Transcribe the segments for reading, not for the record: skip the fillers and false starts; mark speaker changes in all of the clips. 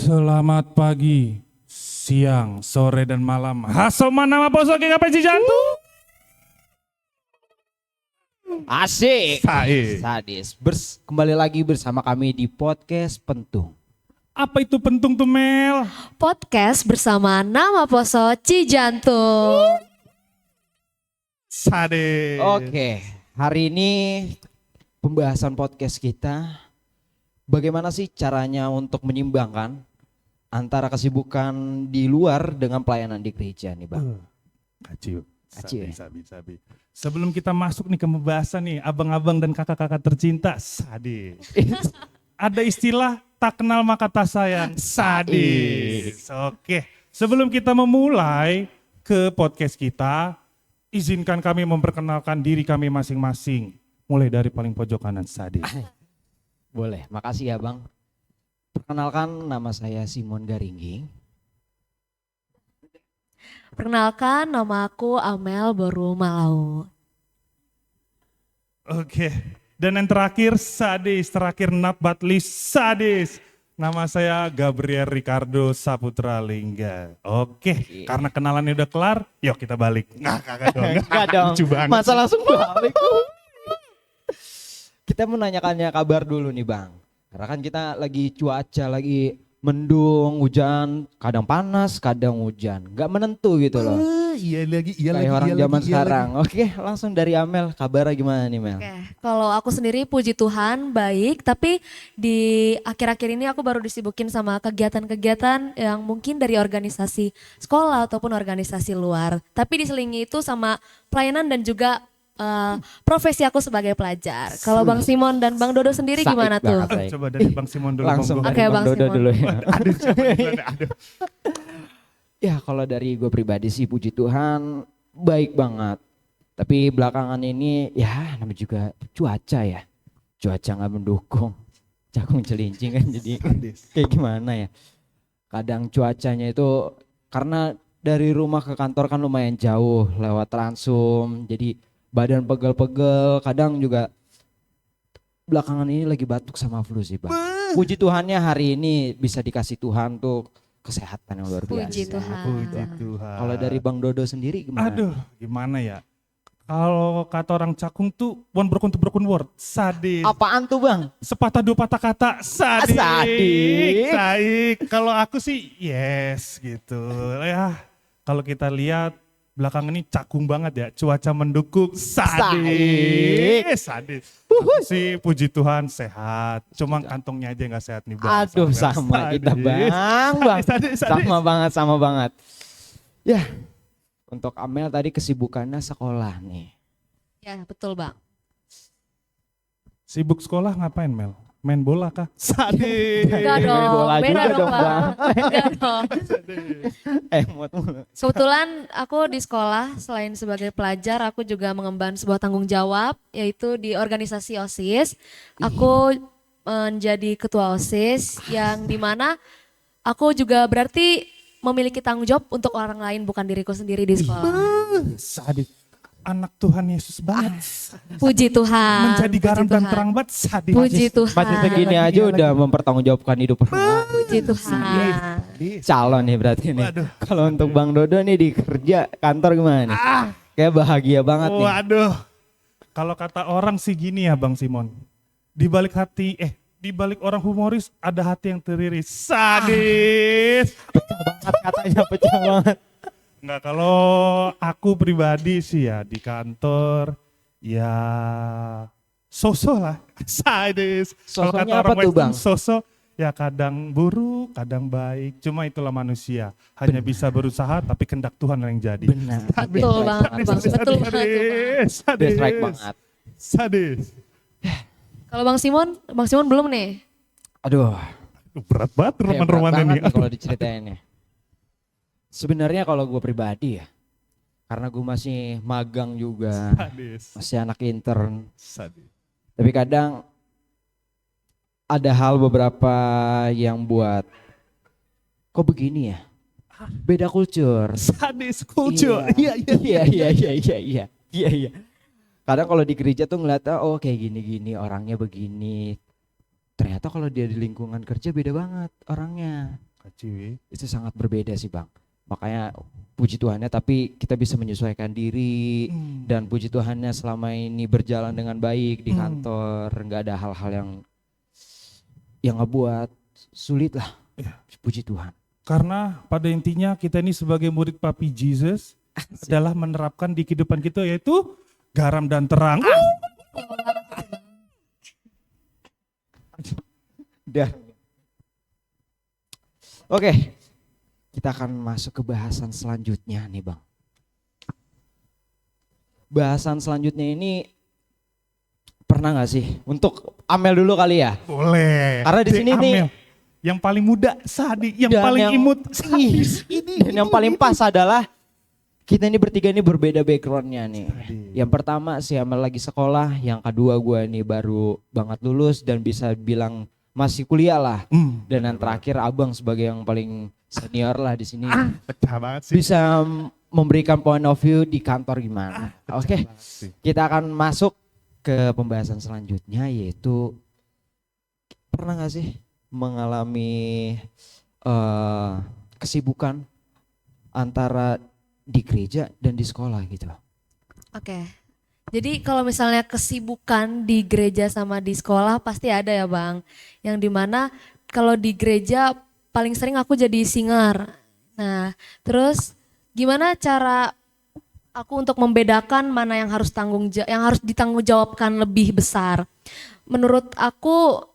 Speaker 1: Selamat pagi, siang, sore, dan malam. Hasoman nama bos oke ngapain sih jantung?
Speaker 2: Asik.
Speaker 1: Sae.
Speaker 2: Sadis. Kembali lagi bersama kami di podcast Pentung.
Speaker 1: Apa itu pentung tuh Mel?
Speaker 3: Podcast bersama Nama Poso Cijantung.
Speaker 1: Sade.
Speaker 2: Oke, hari ini pembahasan podcast kita bagaimana sih caranya untuk menyimbangkan antara kesibukan di luar dengan pelayanan di gereja nih Bang.
Speaker 1: Kacau.
Speaker 2: Kacau ya?
Speaker 1: Sabi. Sebelum kita masuk nih ke pembahasan nih, abang-abang dan kakak-kakak tercinta, Sade. Ada istilah tak kenal maka tak sayang, sadis. Oke, sebelum kita memulai ke podcast kita, izinkan kami memperkenalkan diri kami masing-masing. Mulai dari paling pojok kanan, Sadis.
Speaker 2: Boleh, makasih ya Bang. Perkenalkan, nama saya Simon Garingging.
Speaker 3: Perkenalkan, nama aku Amel Boru Malau.
Speaker 1: Oke, dan yang terakhir Sadis, terakhir not but least Sadis. Nama saya Gabriel Ricardo Saputra Lingga. Oke, karena kenalannya udah kelar, yuk kita balik. Nah, kagak dong.
Speaker 2: Enggak dong,
Speaker 1: Lucu banget.
Speaker 2: masa langsung balik. Kita menanyakannya kabar dulu nih Bang. Karena kan kita lagi cuaca lagi mendung, hujan, kadang panas, kadang hujan. Gak menentu gitu loh.
Speaker 1: Iya lagi,
Speaker 2: Kayak orang zaman sekarang. Oke, langsung dari Amel, kabarnya gimana nih Mel?
Speaker 3: Oke, kalau aku sendiri puji Tuhan baik, tapi di akhir-akhir ini aku baru disibukin sama kegiatan-kegiatan yang mungkin dari organisasi sekolah ataupun organisasi luar. Tapi diselingi itu sama pelayanan dan juga profesi aku sebagai pelajar. Kalau Bang Simon dan Bang Dodo sendiri
Speaker 2: Saik
Speaker 3: gimana tuh?
Speaker 2: banget, Saik.
Speaker 1: Coba dari Bang Simon dulu.
Speaker 2: Langsung
Speaker 1: monggo.
Speaker 3: Oke,
Speaker 2: dari
Speaker 3: Bang
Speaker 2: Dodo
Speaker 3: Simon.
Speaker 2: dulu ya.
Speaker 1: Aduh, coba duluan, aduh.
Speaker 2: Ya kalau dari gue pribadi sih puji Tuhan baik banget. Tapi belakangan ini ya namanya juga cuaca ya. Cuaca gak mendukung. Cakung celincing kan jadi kayak gimana ya. Kadang cuacanya itu karena dari rumah ke kantor kan lumayan jauh lewat Transum. Jadi badan pegel-pegel, kadang juga belakangan ini lagi batuk sama flu sih Bang. Puji Tuhannya hari ini bisa dikasih Tuhan tuh kesehatan yang luar biasa.
Speaker 3: Puji Tuhan.
Speaker 1: Puji Tuhan.
Speaker 2: Kalau dari Bang Dodo sendiri gimana?
Speaker 1: Aduh, gimana ya? Kalau kata orang cakung tuh one broken to broken word, sadis.
Speaker 2: Apaan tuh Bang?
Speaker 1: Sepatah dua patah kata, sadik.
Speaker 2: Sadik.
Speaker 1: Sadik. Kalau aku sih yes gitu. Ya, kalau kita lihat belakangan ini cakung banget ya, cuaca mendukung, sadis. Sadis. Aku sih puji Tuhan sehat, cuma kantongnya aja nggak sehat nih Bang.
Speaker 2: Aduh sama kita Bang.
Speaker 1: Sadis.
Speaker 2: Sama banget. Ya, untuk Amel tadi kesibukannya sekolah nih.
Speaker 3: Ya betul Bang.
Speaker 1: Sibuk sekolah ngapain Mel? Main bola kah? Sadis.
Speaker 3: Enggak
Speaker 2: Main
Speaker 3: dong,
Speaker 2: bola
Speaker 3: beda
Speaker 2: juga
Speaker 3: dong
Speaker 2: dong,
Speaker 3: Bang.
Speaker 2: Bang.
Speaker 3: Enggak dong.
Speaker 2: Emot mulu.
Speaker 3: Kebetulan aku di sekolah selain sebagai pelajar aku juga mengemban sebuah tanggung jawab yaitu di organisasi OSIS. Aku menjadi ketua OSIS yang dimana aku juga berarti memiliki tanggung jawab untuk orang lain bukan diriku sendiri di sekolah.
Speaker 1: Sadis. Anak Tuhan Yesus banget.
Speaker 3: Puji Tuhan.
Speaker 1: Menjadi garam
Speaker 3: puji
Speaker 1: dan
Speaker 3: Tuhan.
Speaker 1: terang banget sadis.
Speaker 3: Puji Tuhan.
Speaker 2: Masih segini aja udah mempertanggungjawabkan hidup orang.
Speaker 3: Puji Tuhan.
Speaker 2: Calon nih berarti nih.
Speaker 1: Waduh.
Speaker 2: Kalau untuk Bang Dodo nih di kerja kantor gimana nih? Kayak bahagia banget nih.
Speaker 1: Waduh. Kalau kata orang sih gini ya Bang Simon. Di balik di balik orang humoris ada hati yang teriris. Sadis.
Speaker 2: Pecah banget katanya, pecah banget.
Speaker 1: Enggak, kalau aku pribadi sih ya di kantor ya sosok lah. Sadis. Kalau kata
Speaker 2: Sosoknya
Speaker 1: orang
Speaker 2: apa tuh,
Speaker 1: Western,
Speaker 2: Bang?
Speaker 1: sosok ya kadang buruk, kadang baik. Cuma itulah manusia. Hanya bisa berusaha tapi kehendak Tuhan yang jadi.
Speaker 2: Benar.
Speaker 3: Betul banget Bang. Betul banget tuh, Bang.
Speaker 1: Sadis.
Speaker 2: That's right banget.
Speaker 1: Sadis.
Speaker 3: Kalau Bang Simon belum nih.
Speaker 2: Aduh.
Speaker 1: Berat banget
Speaker 2: Kayak
Speaker 1: roman-roman
Speaker 2: berat
Speaker 1: ini.
Speaker 2: banget nih kalau diceritain ya. Sebenarnya kalau gue pribadi ya, karena gue masih magang juga,
Speaker 1: Sadis.
Speaker 2: masih anak intern.
Speaker 1: Sadis.
Speaker 2: Tapi kadang ada hal beberapa yang buat, kok begini ya? Beda kultur.
Speaker 1: Sadis culture. Iya.
Speaker 2: Iya. Kadang kalau di gereja tuh ngeliatnya oh kayak gini-gini orangnya begini. Ternyata kalau dia di lingkungan kerja beda banget orangnya.
Speaker 1: Kaciwi.
Speaker 2: Itu sangat berbeda sih Bang. Makanya puji Tuhannya tapi kita bisa menyesuaikan diri dan puji Tuhannya selama ini berjalan dengan baik di kantor, nggak ada hal-hal yang ngebuat sulit lah.
Speaker 1: Iya.
Speaker 2: Puji Tuhan.
Speaker 1: Karena pada intinya kita ini sebagai murid Papi Jesus adalah menerapkan di kehidupan kita yaitu garam dan terang.
Speaker 2: Dan oke, kita akan masuk ke bahasan selanjutnya nih Bang. Bahasan selanjutnya ini pernah nggak sih? Untuk Amel dulu kali ya.
Speaker 1: Boleh.
Speaker 2: Karena di sini nih
Speaker 1: Amel. Yang paling muda Sadi, yang
Speaker 2: dan
Speaker 1: paling
Speaker 2: yang-
Speaker 1: imut
Speaker 2: Ih,
Speaker 1: Sadis.
Speaker 2: dan yang paling pas adalah kita ini bertiga ini berbeda backgroundnya nih. Yang pertama si Amel lagi sekolah, yang kedua gue ini baru banget lulus dan bisa bilang masih kuliah lah. Dan yang terakhir Abang sebagai yang paling senior lah di sini.
Speaker 1: Pecah banget sih.
Speaker 2: Bisa memberikan point of view di kantor gimana. Oke, kita akan masuk ke pembahasan selanjutnya yaitu pernah gak sih mengalami kesibukan antara di gereja dan di sekolah gitu.
Speaker 3: Oke. Jadi kalau misalnya kesibukan di gereja sama di sekolah pasti ada ya Bang. Yang dimana kalau di gereja paling sering aku jadi singer. Nah terus gimana cara aku untuk membedakan mana yang harus yang harus ditanggungjawabkan lebih besar. Menurut aku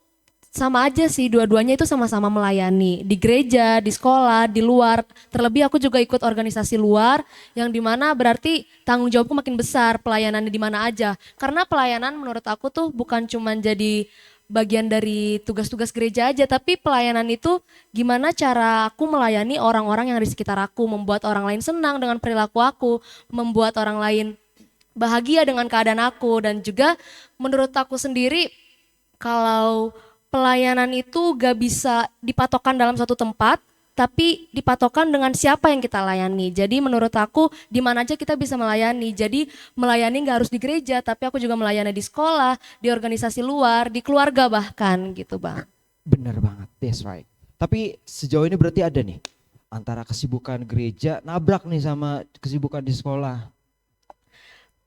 Speaker 3: sama aja sih, dua-duanya itu sama-sama melayani di gereja, di sekolah, di luar. Terlebih aku juga ikut organisasi luar yang dimana berarti tanggung jawabku makin besar, pelayanannya di mana aja. Karena pelayanan menurut aku tuh bukan cuma jadi bagian dari tugas-tugas gereja aja, tapi pelayanan itu gimana cara aku melayani orang-orang yang di sekitar aku, membuat orang lain senang dengan perilaku aku, membuat orang lain bahagia dengan keadaan aku. Dan juga menurut aku sendiri kalau pelayanan itu gak bisa dipatokan dalam satu tempat, tapi dipatokan dengan siapa yang kita layani. Jadi menurut aku di mana aja kita bisa melayani. Jadi melayani gak harus di gereja, tapi aku juga melayani di sekolah, di organisasi luar, di keluarga bahkan gitu Bang.
Speaker 2: Bener banget, that's right. Tapi sejauh ini berarti ada nih antara kesibukan gereja nabrak nih sama kesibukan di sekolah.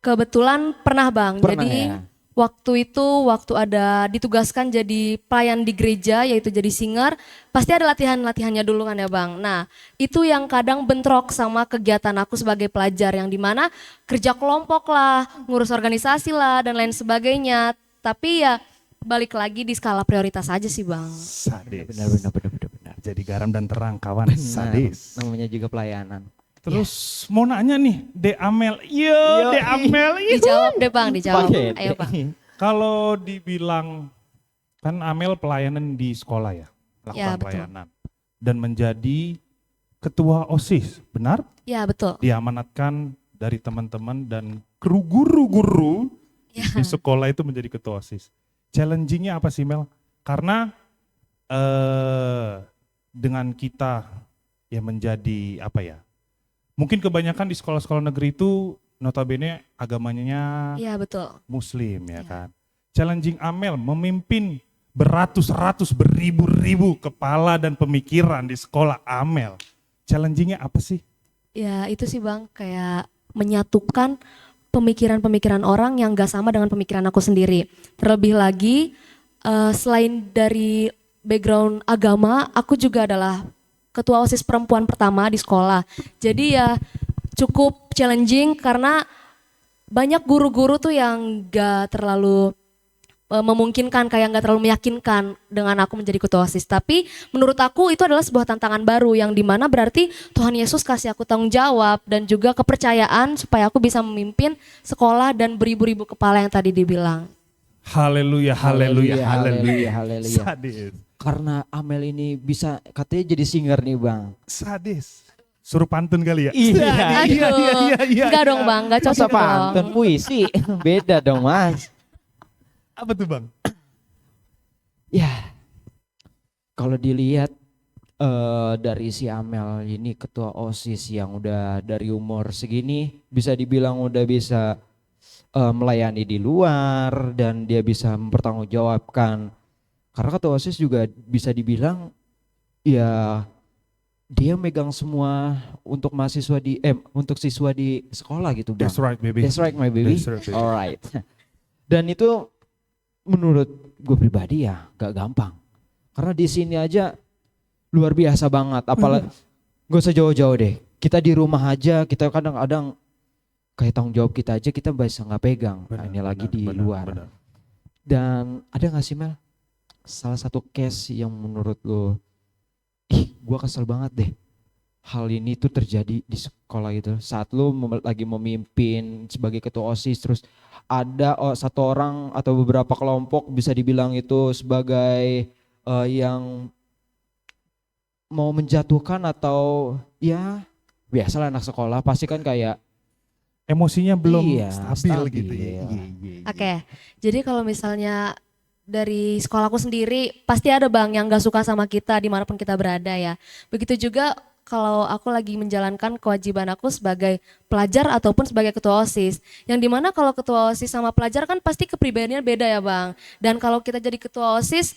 Speaker 3: Kebetulan pernah Bang,
Speaker 2: Pernah
Speaker 3: jadi
Speaker 2: ya?
Speaker 3: waktu ada ditugaskan jadi pelayan di gereja yaitu jadi singer, pasti ada latihannya dulu kan ya Bang. Nah itu yang kadang bentrok sama kegiatan aku sebagai pelajar yang dimana kerja kelompok lah, ngurus organisasi lah dan lain sebagainya. Tapi ya balik lagi di skala prioritas aja sih Bang.
Speaker 1: Sadis.
Speaker 2: Benar.
Speaker 1: Jadi garam dan terang kawan. Sadis.
Speaker 2: Namanya juga pelayanan.
Speaker 1: Terus mau nanya nih, De Amel. Yo, De Amel.
Speaker 3: Dijawab deh Bang, dijawab.
Speaker 2: Pakai.
Speaker 3: Ayo Bang.
Speaker 1: Kalau dibilang, kan Amel pelayanan di sekolah ya,
Speaker 3: Ya,
Speaker 1: lakukan
Speaker 3: betul.
Speaker 1: pelayanan. Dan menjadi ketua OSIS, benar?
Speaker 3: Ya betul.
Speaker 1: Diamanatkan dari teman-teman dan kru guru-guru
Speaker 3: Ya.
Speaker 1: di sekolah itu menjadi ketua OSIS. Challenging-nya apa sih Mel? Karena dengan kita ya menjadi apa ya, mungkin kebanyakan di sekolah-sekolah negeri itu notabene agamanya
Speaker 3: Ya betul.
Speaker 1: Muslim ya kan. Challenging Amel memimpin beratus-ratus beribu-ribu kepala dan pemikiran di sekolah Amel. Challengingnya apa sih?
Speaker 3: Ya itu sih Bang, kayak menyatukan pemikiran-pemikiran orang yang gak sama dengan pemikiran aku sendiri. Terlebih lagi selain dari background agama, aku juga adalah ketua OSIS perempuan pertama di sekolah. Jadi ya cukup challenging karena banyak guru-guru tuh yang gak terlalu memungkinkan, kayak gak terlalu meyakinkan dengan aku menjadi ketua OSIS. Tapi menurut aku itu adalah sebuah tantangan baru yang dimana berarti Tuhan Yesus kasih aku tanggung jawab dan juga kepercayaan supaya aku bisa memimpin sekolah dan beribu-ribu kepala yang tadi dibilang.
Speaker 1: Haleluya, haleluya, haleluya.
Speaker 2: Haleluya.
Speaker 1: Sadis.
Speaker 2: Karena Amel ini bisa katanya jadi singer nih Bang.
Speaker 1: Sadis. Suruh pantun kali ya?
Speaker 2: Iya.
Speaker 3: Aduh, enggak dong Bang, enggak
Speaker 2: Masa
Speaker 3: cocok dong.
Speaker 2: pantun puisi, beda dong Mas.
Speaker 1: Apa tuh Bang?
Speaker 2: Ya, kalau dilihat dari si Amel ini ketua OSIS yang udah dari umur segini bisa dibilang udah bisa melayani di luar dan dia bisa mempertanggungjawabkan. Karena ketua OSIS juga bisa dibilang ya dia megang semua untuk mahasiswa untuk siswa di sekolah gitu bang.
Speaker 1: That's right, baby.
Speaker 2: That's right my baby.
Speaker 1: That's right, baby.
Speaker 2: Alright. Dan itu menurut gue pribadi ya gak gampang. Karena di sini aja luar biasa banget. Apalagi gak usah jauh-jauh deh. Kita di rumah aja kita kadang-kadang kayak tanggung jawab kita aja kita bisa nggak pegang. Nah, ini lagi di luar.
Speaker 1: Benar.
Speaker 2: Dan ada gak sih Mel salah satu case yang menurut lo gue kesel banget deh hal ini tuh terjadi di sekolah gitu saat lo lagi memimpin sebagai ketua OSIS terus ada satu orang atau beberapa kelompok bisa dibilang itu sebagai yang mau menjatuhkan atau ya biasalah anak sekolah pasti kan kayak
Speaker 1: Emosinya belum
Speaker 2: Iya,
Speaker 1: stabil
Speaker 2: stabil.
Speaker 1: gitu ya.
Speaker 3: Oke, jadi kalau misalnya dari sekolahku sendiri pasti ada bang yang gak suka sama kita dimanapun kita berada ya. Begitu juga kalau aku lagi menjalankan kewajiban aku sebagai pelajar ataupun sebagai ketua OSIS. Yang dimana kalau ketua OSIS sama pelajar kan pasti kepribadiannya beda ya bang. Dan kalau kita jadi ketua OSIS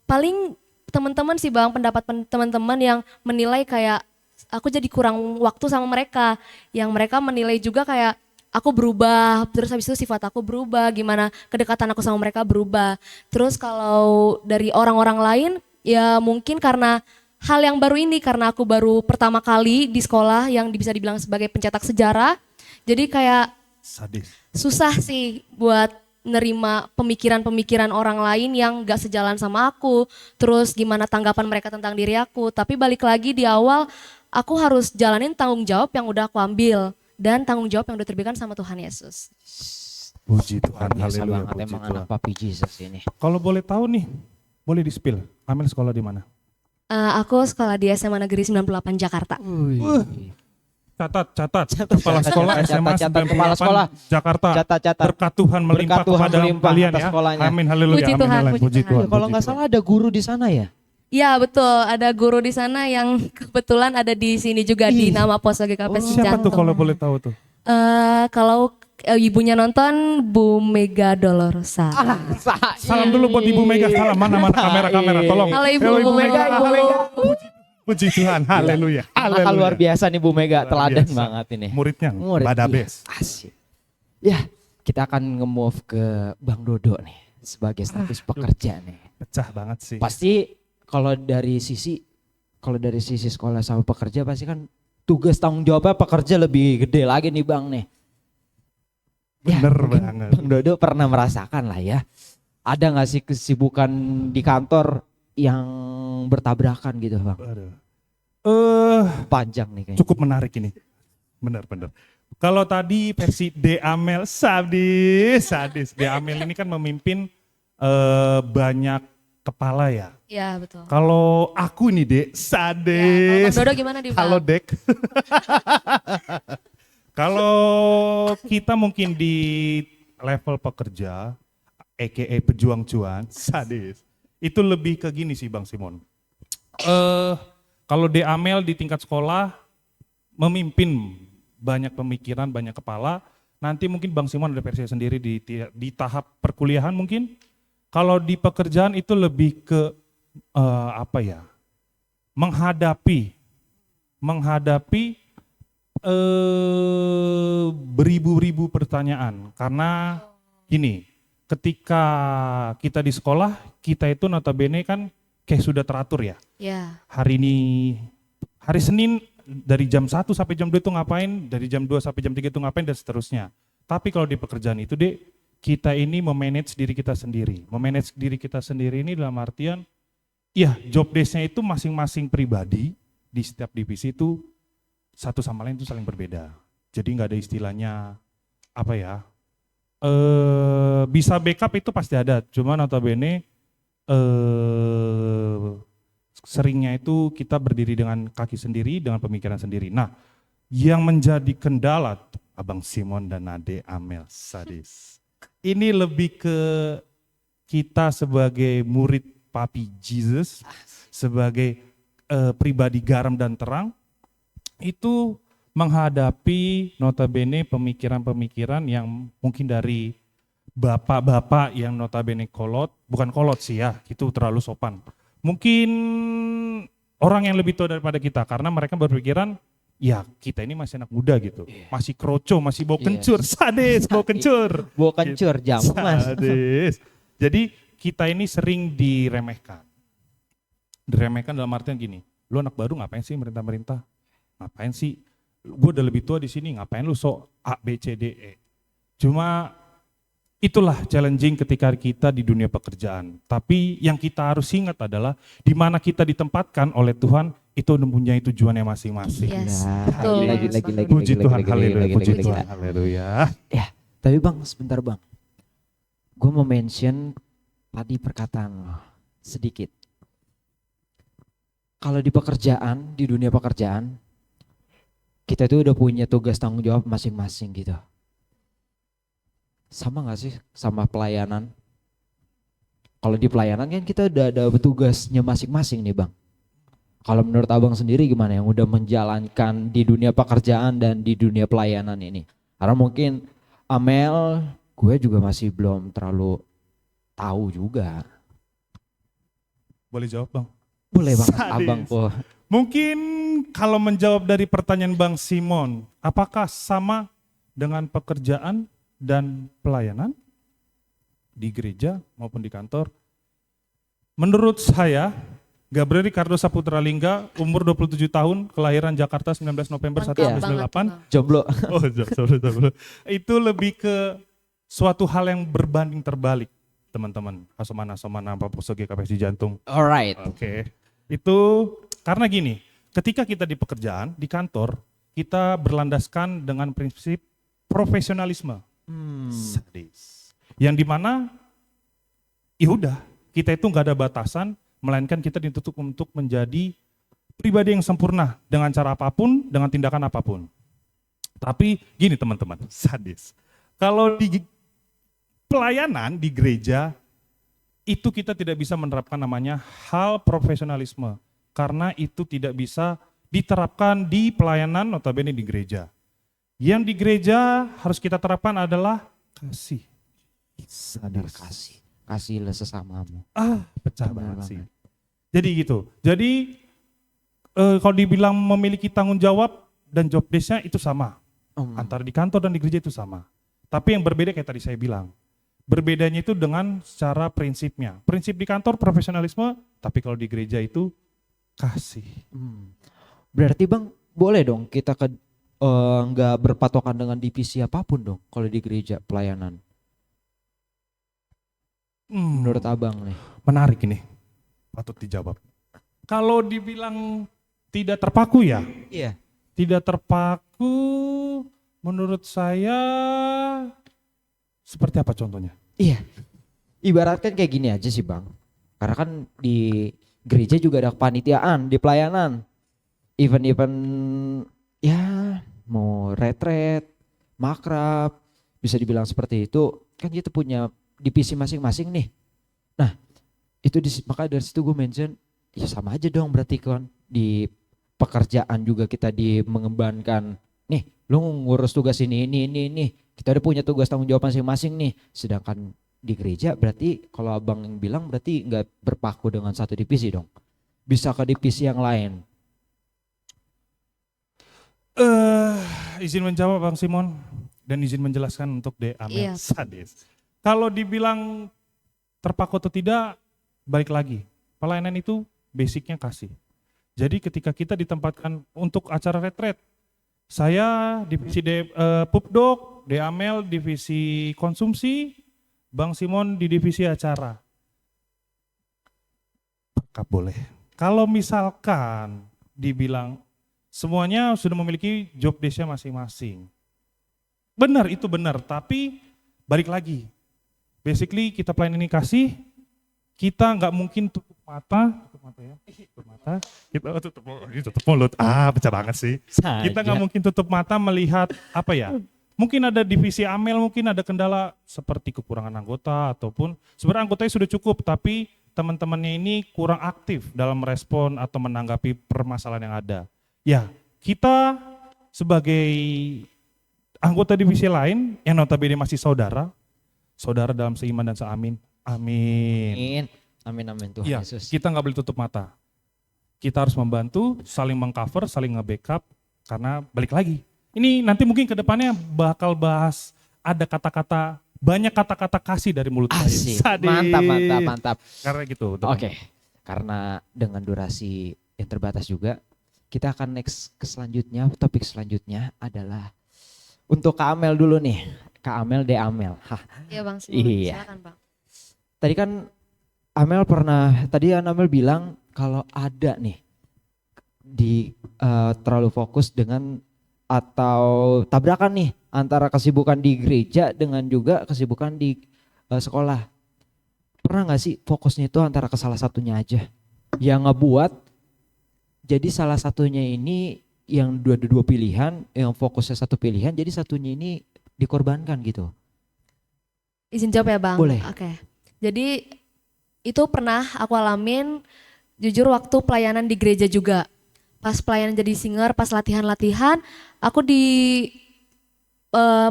Speaker 3: paling teman-teman sih bang, pendapat teman-teman yang menilai kayak aku jadi kurang waktu sama mereka. Yang mereka menilai juga kayak aku berubah, terus habis itu sifat aku berubah, gimana kedekatan aku sama mereka berubah. Terus kalau dari orang-orang lain, ya mungkin karena hal yang baru ini, karena aku baru pertama kali di sekolah yang bisa dibilang sebagai pencetak sejarah. Jadi kayak
Speaker 1: Sadis.
Speaker 3: susah sih buat nerima pemikiran-pemikiran orang lain yang gak sejalan sama aku. Terus gimana tanggapan mereka tentang diri aku. Tapi balik lagi di awal, aku harus jalanin tanggung jawab yang udah aku ambil. Dan tanggung jawab yang udah terberikan sama Tuhan Yesus.
Speaker 1: Puji Tuhan,
Speaker 2: biasa
Speaker 1: haleluya,
Speaker 2: banget
Speaker 1: puji
Speaker 2: emang
Speaker 1: Tuhan.
Speaker 2: anak papi Jesus ini.
Speaker 1: Kalau boleh tahu nih, boleh di-spill, Amel sekolah di mana?
Speaker 3: Aku sekolah di SMA Negeri 98 Jakarta.
Speaker 1: Catat. Kepala sekolah SMA
Speaker 2: catat,
Speaker 1: 98
Speaker 2: kepala sekolah.
Speaker 1: Jakarta.
Speaker 2: Catat.
Speaker 1: Berkat Tuhan melimpah
Speaker 2: Berkat Tuhan
Speaker 1: kepada
Speaker 2: melimpah
Speaker 1: kalian
Speaker 2: atas
Speaker 1: ya.
Speaker 2: sekolahnya.
Speaker 1: Amin, haleluya.
Speaker 3: Puji
Speaker 1: Amin,
Speaker 3: Tuhan,
Speaker 1: haleluya.
Speaker 3: puji
Speaker 1: Puji
Speaker 3: Tuhan.
Speaker 1: Tuhan.
Speaker 2: Kalau
Speaker 1: puji
Speaker 2: nggak
Speaker 1: Tuhan.
Speaker 2: salah ada guru di sana ya?
Speaker 3: Ya betul, ada guru di sana yang kebetulan ada di sini juga di nama pos GKP
Speaker 1: Siapa tuh kalau boleh tahu tuh?
Speaker 3: Kalau ibunya nonton Bu Mega Dolorosa.
Speaker 1: Salam dulu buat Ibu Mega. Salam mana kamera. Tolong.
Speaker 3: Halo Ibu.
Speaker 1: Halo, Ibu Mega.
Speaker 3: Ibu.
Speaker 1: Puji Tuhan. Haleluya.
Speaker 2: Anak luar biasa nih Bu Mega,
Speaker 1: Luar
Speaker 2: teladan
Speaker 1: biasa.
Speaker 2: banget ini.
Speaker 1: Muridnya
Speaker 2: Murid,
Speaker 1: Badabes.
Speaker 2: iya, asik. Ya, kita akan nge-move ke Bang Dodo nih sebagai status pekerja nih.
Speaker 1: Pecah banget sih.
Speaker 2: Pasti kalau dari sisi sekolah sama pekerja pasti kan tugas tanggung jawabnya pekerja lebih gede lagi nih Bang nih.
Speaker 1: Bener
Speaker 2: mungkin
Speaker 1: banget.
Speaker 2: Bang Dodo pernah merasakan lah ya. Ada gak sih kesibukan di kantor yang bertabrakan gitu Bang?
Speaker 1: Aduh.
Speaker 2: Panjang nih kayaknya.
Speaker 1: Cukup menarik ini. Bener. Kalau tadi versi De Amel sadis. De Amel ini kan memimpin banyak kepala ya.
Speaker 3: Ya betul.
Speaker 1: Kalau aku nih Dek,
Speaker 3: Ya, kalau
Speaker 1: sadis.
Speaker 3: Bang Dodo gimana di Bang?
Speaker 1: Halo Dek. Kalau kita mungkin di level pekerja, aka pejuang cuan, sadis. Itu lebih ke gini sih Bang Simon. Kalau De Amel di tingkat sekolah memimpin banyak pemikiran, banyak kepala. Nanti mungkin Bang Simon ada versi sendiri di tahap perkuliahan mungkin. Kalau di pekerjaan itu lebih ke menghadapi beribu-ribu pertanyaan. Karena gini, ketika kita di sekolah, kita itu notabene kan kayak sudah teratur ya.
Speaker 3: Ya.
Speaker 1: Hari Senin dari jam 1 sampai jam 2 itu ngapain, dari jam 2 sampai jam 3 itu ngapain dan seterusnya. Tapi kalau di pekerjaan itu Dek, kita ini memanage diri kita sendiri. Memanage diri kita sendiri ini dalam artian, ya job desk-nya itu masing-masing pribadi, di setiap divisi itu satu sama lain itu saling berbeda. Jadi nggak ada istilahnya, bisa backup itu pasti ada, cuma notabene seringnya itu kita berdiri dengan kaki sendiri, dengan pemikiran sendiri. Nah, yang menjadi kendala Abang Simon dan Ade Amel sadis. Ini lebih ke kita sebagai murid Papi Jesus, sebagai pribadi garam dan terang, itu menghadapi notabene pemikiran-pemikiran yang mungkin dari bapak-bapak yang notabene bukan kolot sih ya, itu terlalu sopan. Mungkin orang yang lebih tua daripada kita karena mereka berpikiran ya kita ini masih anak muda gitu, masih kroco, masih bau kencur, sadis, bau kencur.
Speaker 2: Bawa kencur jamu mas.
Speaker 1: Sadis. Jadi kita ini sering diremehkan. Diremehkan dalam artian gini, lu anak baru ngapain sih merintah-merintah? Ngapain sih? Gue udah lebih tua di sini, ngapain lu sok A, B, C, D, E? Cuma itulah challenging ketika kita di dunia pekerjaan. Tapi yang kita harus ingat adalah di mana kita ditempatkan oleh Tuhan itu mempunyai tujuannya masing-masing.
Speaker 3: Yes,
Speaker 2: Nah,
Speaker 3: betul.
Speaker 2: lagi.
Speaker 1: Puji Tuhan,
Speaker 2: lagi,
Speaker 1: haleluya,
Speaker 2: lagi,
Speaker 1: puji
Speaker 2: lagi.
Speaker 1: Tuhan, haleluya.
Speaker 2: Ya, tapi bang, sebentar bang. Gue mau mention tadi perkataan lo sedikit. Kalau di pekerjaan, di dunia pekerjaan, kita tuh udah punya tugas tanggung jawab masing-masing gitu. Sama gak sih sama pelayanan? Kalau di pelayanan kan kita udah ada tugasnya masing-masing nih bang. Kalau menurut abang sendiri gimana yang udah menjalankan di dunia pekerjaan dan di dunia pelayanan ini? Karena mungkin Amel, gue juga masih belum terlalu tahu juga.
Speaker 1: Boleh jawab bang?
Speaker 2: Boleh banget
Speaker 1: Sadis.
Speaker 2: abang kok.
Speaker 1: Mungkin kalau menjawab dari pertanyaan Bang Simon, apakah sama dengan pekerjaan dan pelayanan di gereja maupun di kantor? Menurut saya, Gabriel Ricardo Saputra Lingga, umur 27 tahun, kelahiran Jakarta 19 November
Speaker 3: Lengkap banget
Speaker 1: 1998.
Speaker 3: tuh, Bang.
Speaker 2: Jomblo.
Speaker 1: Oh, jomblo. Itu lebih ke suatu hal yang berbanding terbalik, teman-teman. Asomana Posoge KPSI Jantung.
Speaker 2: Alright.
Speaker 1: Oke. Itu karena gini, ketika kita di pekerjaan, di kantor, kita berlandaskan dengan prinsip profesionalisme. Sadis. Yang dimana, ya udah, kita itu nggak ada batasan, melainkan kita dituntut untuk menjadi pribadi yang sempurna dengan cara apapun, dengan tindakan apapun. Tapi gini teman-teman, sadis. Kalau di pelayanan di gereja, itu kita tidak bisa menerapkan namanya hal profesionalisme. Karena itu tidak bisa diterapkan di pelayanan notabene di gereja. Yang di gereja harus kita terapkan adalah kasih.
Speaker 2: Sadar kasih. Kasihlah sesamamu.
Speaker 1: Pecah
Speaker 2: Benar
Speaker 1: banget sih.
Speaker 2: banget.
Speaker 1: Jadi gitu. Jadi kalau dibilang memiliki tanggung jawab dan job desk-nya itu sama. Antara di kantor dan di gereja itu sama. Tapi yang berbeda kayak tadi saya bilang. Berbedanya itu dengan secara prinsipnya. Prinsip di kantor profesionalisme, tapi kalau di gereja itu kasih.
Speaker 2: Berarti bang, boleh dong kita nggak berpatokan dengan divisi apapun dong kalau di gereja pelayanan. Menurut abang nih.
Speaker 1: Menarik ini. Patut dijawab. Kalau dibilang tidak terpaku ya,
Speaker 2: Iya.
Speaker 1: tidak terpaku menurut saya seperti apa contohnya?
Speaker 2: Iya. Ibaratkan kayak gini aja sih bang. Karena kan di gereja juga ada kepanitiaan di pelayanan. Event-event ya mau retret, makrab, bisa dibilang seperti itu. Kan kita punya divisi masing-masing nih. Nah itu maka dari situ gue mention ya sama aja dong berarti kan di pekerjaan juga kita mengembankan nih lu ngurus tugas ini kita udah punya tugas tanggung jawab masing-masing nih, sedangkan di gereja berarti kalau abang yang bilang berarti nggak berpaku dengan satu divisi dong, bisa ke divisi yang lain.
Speaker 1: Izin menjawab Bang Simon dan izin menjelaskan untuk Amel.
Speaker 3: Iya.
Speaker 1: Sadis. Kalau dibilang terpaku atau tidak, balik lagi, pelayanan itu basicnya kasih. Jadi ketika kita ditempatkan untuk acara retret, saya divisi Pupdok, Amel divisi konsumsi, Bang Simon di divisi acara. Apakah boleh? Kalau misalkan dibilang semuanya sudah memiliki job desk-nya masing-masing. Benar, itu benar, tapi balik lagi. Basically kita pelayan ini kasih, kita nggak mungkin tutup mata ya, tutup mata, kita tutup mulut, pecah banget sih. Kita nggak mungkin tutup mata melihat apa ya, mungkin ada divisi Amel, mungkin ada kendala seperti kekurangan anggota ataupun sebenarnya anggotanya sudah cukup, tapi teman-temannya ini kurang aktif dalam merespon atau menanggapi permasalahan yang ada. Ya, kita sebagai anggota divisi lain yang notabene masih saudara dalam seiman dan seamin. Amin.
Speaker 2: Amin Tuhan
Speaker 1: Ya,
Speaker 2: Yesus.
Speaker 1: kita nggak boleh tutup mata. kita harus membantu, saling mengcover, saling nge-backup, karena balik lagi. Ini nanti mungkin ke depannya bakal bahas ada kata-kata, banyak kata-kata kasih dari mulut saya.
Speaker 2: Asik.
Speaker 1: Sadis.
Speaker 2: Mantap.
Speaker 1: Karena gitu.
Speaker 2: Oke, karena dengan durasi yang terbatas juga, kita akan next ke selanjutnya. Topik selanjutnya adalah untuk Kak Amel dulu nih. Kak Amel, De Amel. Hah.
Speaker 3: Iya Bang,
Speaker 2: Iya.
Speaker 3: silakan Bang.
Speaker 2: Tadi kan tadi Amel bilang kalau ada nih terlalu fokus dengan atau tabrakan nih antara kesibukan di gereja dengan juga kesibukan di sekolah. Pernah gak sih fokusnya itu antara ke salah satunya aja? Yang ngebuat jadi salah satunya ini yang dua pilihan, yang fokusnya satu pilihan, jadi satunya ini dikorbankan gitu.
Speaker 3: Izin jawab ya Bang?
Speaker 2: Boleh.
Speaker 3: Oke. Jadi itu pernah aku alamin jujur waktu pelayanan di gereja juga. Pas pelayanan jadi singer, pas latihan-latihan, aku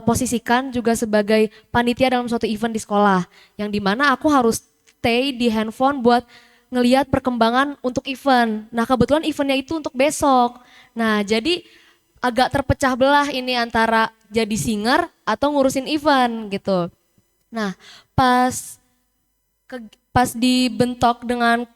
Speaker 3: posisikan juga sebagai panitia dalam suatu event di sekolah. Yang dimana aku harus stay di handphone buat ngelihat perkembangan untuk event. Nah kebetulan eventnya itu untuk besok. Nah jadi agak terpecah belah ini antara jadi singer atau ngurusin event gitu. Nah pas dibentok dengan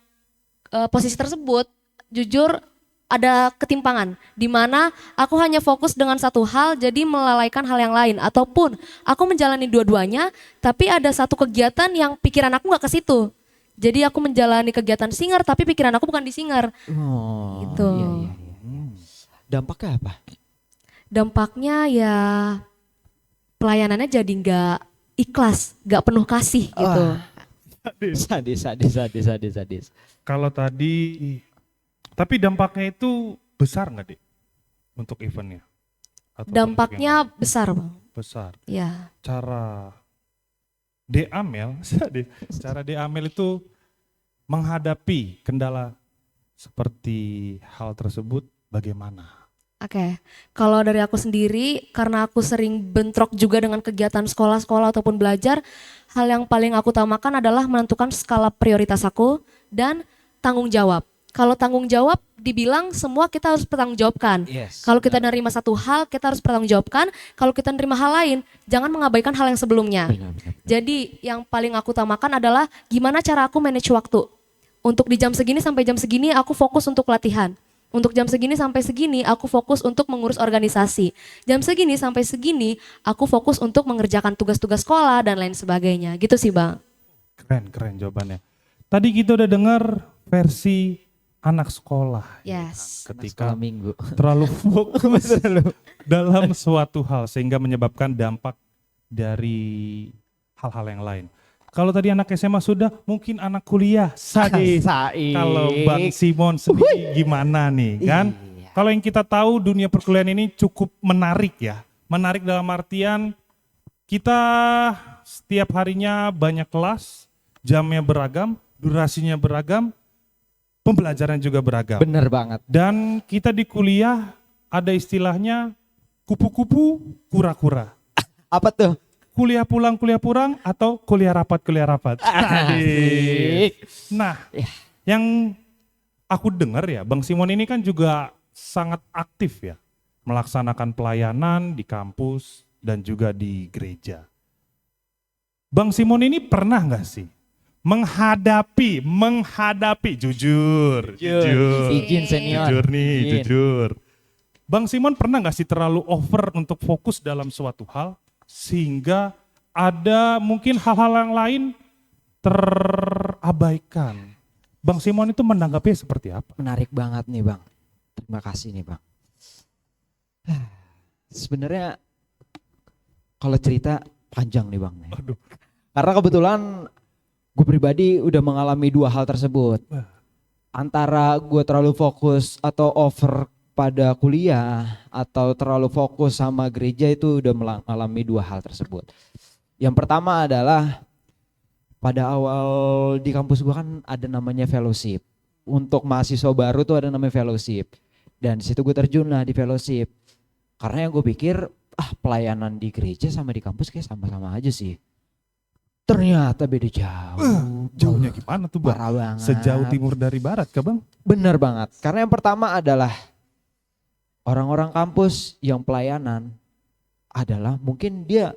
Speaker 3: posisi tersebut, jujur ada ketimpangan di mana aku hanya fokus dengan satu hal jadi melalaikan hal yang lain, ataupun aku menjalani dua-duanya tapi ada satu kegiatan yang pikiran aku nggak ke situ. Jadi aku menjalani kegiatan singer tapi pikiran aku bukan di singer.
Speaker 2: Oh,
Speaker 3: Gitu.
Speaker 2: iya. Dampaknya apa?
Speaker 3: Dampaknya ya pelayanannya jadi nggak ikhlas, nggak penuh kasih gitu.
Speaker 2: Sadis.
Speaker 1: Kalau tadi, tapi dampaknya itu besar nggak Dik untuk eventnya? Atau
Speaker 3: Dampaknya
Speaker 1: untuk yang
Speaker 3: besar Bang.
Speaker 1: besar.
Speaker 3: Ya.
Speaker 1: Cara De Amel, cara De Amel itu menghadapi kendala seperti hal tersebut bagaimana?
Speaker 3: Oke, kalau dari aku sendiri, karena aku sering bentrok juga dengan kegiatan sekolah-sekolah ataupun belajar, hal yang paling aku utamakan adalah menentukan skala prioritas aku dan tanggung jawab. Kalau tanggung jawab dibilang semua kita harus bertanggung jawabkan.
Speaker 2: Yes,
Speaker 3: Kalau kita nerima satu hal, kita harus bertanggung jawabkan. Kalau kita nerima hal lain, jangan mengabaikan hal yang sebelumnya.
Speaker 2: Benar.
Speaker 3: Jadi yang paling aku utamakan adalah gimana cara aku manage waktu. Untuk di jam segini sampai jam segini aku fokus untuk latihan. Untuk jam segini sampai segini aku fokus untuk mengurus organisasi. Jam segini sampai segini aku fokus untuk mengerjakan tugas-tugas sekolah dan lain sebagainya. Gitu sih Bang.
Speaker 1: Keren jawabannya. Tadi kita udah dengar versi anak sekolah.
Speaker 3: Yes.
Speaker 1: Ketika
Speaker 2: Sekolah minggu.
Speaker 1: terlalu fokus dalam suatu hal sehingga menyebabkan dampak dari hal-hal yang lain. Kalau tadi anak SMA sudah, mungkin anak kuliah sadis. Kalau Bang Simon sendiri gimana nih kan?
Speaker 2: Iya.
Speaker 1: Kalau yang kita tahu dunia perkuliahan ini cukup menarik ya. Menarik dalam artian kita setiap harinya banyak kelas, jamnya beragam, durasinya beragam, pembelajaran juga beragam.
Speaker 2: Bener banget.
Speaker 1: Dan kita di kuliah ada istilahnya kupu-kupu kura-kura.
Speaker 2: Apa tuh?
Speaker 1: Kuliah pulang atau kuliah rapat.
Speaker 2: Asik.
Speaker 1: Nah,
Speaker 2: Ya.
Speaker 1: yang aku dengar ya, Bang Simon ini kan juga sangat aktif ya, melaksanakan pelayanan di kampus dan juga di gereja. Bang Simon ini pernah nggak sih menghadapi, jujur.
Speaker 2: Izin senior.
Speaker 1: Jujur nih,
Speaker 2: Izin.
Speaker 1: jujur. Bang Simon pernah nggak sih terlalu over untuk fokus dalam suatu hal sehingga ada mungkin hal-hal yang lain terabaikan? Bang Simon itu menanggapinya seperti apa?
Speaker 2: Menarik banget nih Bang. Terima kasih nih Bang. Sebenarnya kalau cerita panjang nih Bang.
Speaker 1: Aduh.
Speaker 2: Karena kebetulan gue pribadi udah mengalami dua hal tersebut. Antara gue terlalu fokus atau over pada kuliah atau terlalu fokus sama gereja, itu udah mengalami dua hal tersebut. Yang pertama adalah pada awal di kampus gue kan ada namanya fellowship. Untuk mahasiswa baru tuh ada namanya fellowship. Dan di situ gue terjun lah di fellowship. Karena yang gue pikir pelayanan di gereja sama di kampus kayak sama-sama aja sih. Ternyata beda jauh.
Speaker 1: Jauhnya gimana tuh Bang?
Speaker 2: Parah banget.
Speaker 1: Sejauh timur dari barat kah Bang?
Speaker 2: Bener banget. Karena yang pertama adalah orang-orang kampus yang pelayanan adalah mungkin dia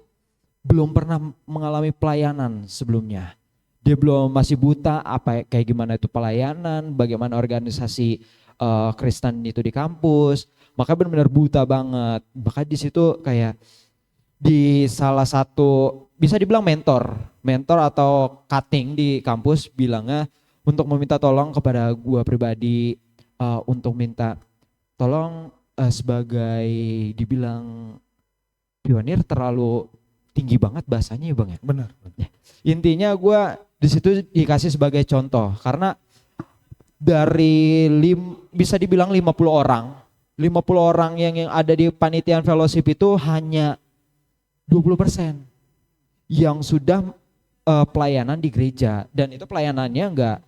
Speaker 2: belum pernah mengalami pelayanan sebelumnya. Dia belum masih buta kayak gimana itu pelayanan, bagaimana organisasi Kristen itu di kampus. Maka benar-benar buta banget. Maka di situ kayak di salah satu bisa dibilang mentor atau cutting di kampus bilangnya untuk meminta tolong kepada gua pribadi untuk minta tolong sebagai dibilang pionir terlalu tinggi banget bahasanya ya Bang ya.
Speaker 1: Benar.
Speaker 2: Intinya gua di situ dikasih sebagai contoh karena dari bisa dibilang 50 orang yang ada di panitian fellowship itu hanya 20% yang sudah pelayanan di gereja dan itu pelayanannya enggak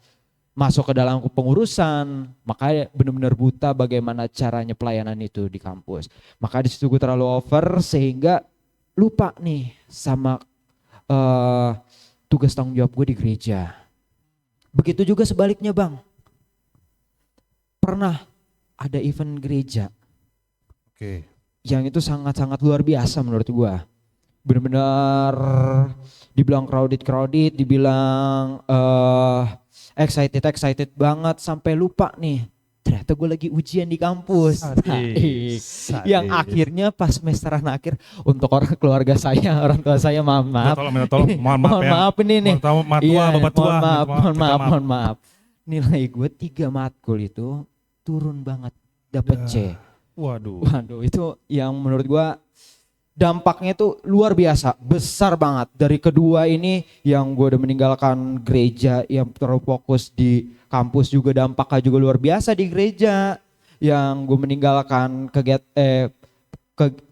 Speaker 2: masuk ke dalam pengurusan, makanya benar-benar buta bagaimana caranya pelayanan itu di kampus. Maka di situ gue terlalu over sehingga lupa nih sama tugas tanggung jawab gue di gereja. Begitu juga sebaliknya Bang. Pernah ada event gereja.
Speaker 1: Oke.
Speaker 2: Yang itu sangat-sangat luar biasa menurut gue. Benar-benar dibilang crowded, dibilang excited banget sampai lupa nih. Ternyata gue lagi ujian di kampus.
Speaker 1: Sadis.
Speaker 2: Yang akhirnya pas semesteran akhir untuk keluarga saya, orang tua saya maaf.
Speaker 1: Minta tolong, mohon maaf ya.
Speaker 2: Maaf ini nih.
Speaker 1: Bapak tua.
Speaker 2: Mohon maaf. Nilai gue 3 matkul itu turun banget, dapet C.
Speaker 1: Waduh,
Speaker 2: itu yang menurut gue dampaknya itu luar biasa, besar banget. Dari kedua ini yang gue udah meninggalkan gereja yang terlalu fokus di kampus juga dampaknya juga luar biasa di gereja. Yang gue meninggalkan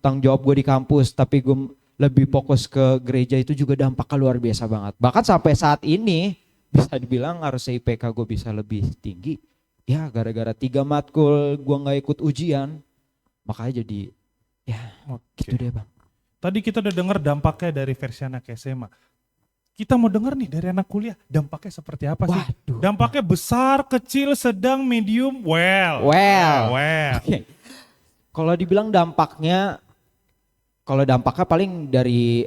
Speaker 2: tanggung jawab gue di kampus tapi gue lebih fokus ke gereja itu juga dampaknya luar biasa banget. Bahkan sampai saat ini bisa dibilang harusnya IPK gue bisa lebih tinggi. Ya gara-gara 3 matkul gue gak ikut ujian makanya jadi ya gitu deh Bang.
Speaker 1: Tadi kita udah dengar dampaknya dari versi anak SMA. Kita mau dengar nih dari anak kuliah, dampaknya seperti apa sih?
Speaker 2: Waduh.
Speaker 1: Dampaknya besar, kecil, sedang, medium, well.
Speaker 2: Okay. Kalau dibilang dampaknya paling dari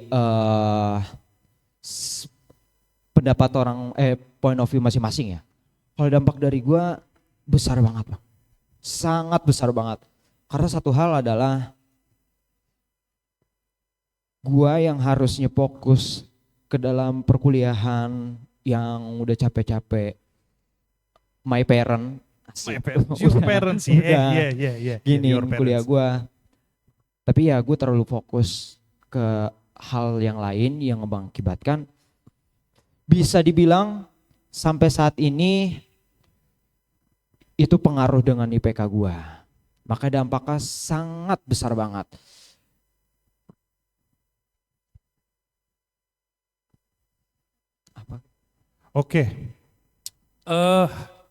Speaker 2: pendapat orang point of view masing-masing ya. Kalau dampak dari gua besar banget Bang. Sangat besar banget. Karena satu hal adalah gua yang harusnya fokus ke dalam perkuliahan yang udah capek-capek my parent
Speaker 1: Your parents sih.
Speaker 2: Gini kuliah gua. Tapi ya gue terlalu fokus ke hal yang lain yang mengakibatkan bisa dibilang sampai saat ini itu pengaruh dengan IPK gua. Maka dampaknya sangat besar banget.
Speaker 1: Oke.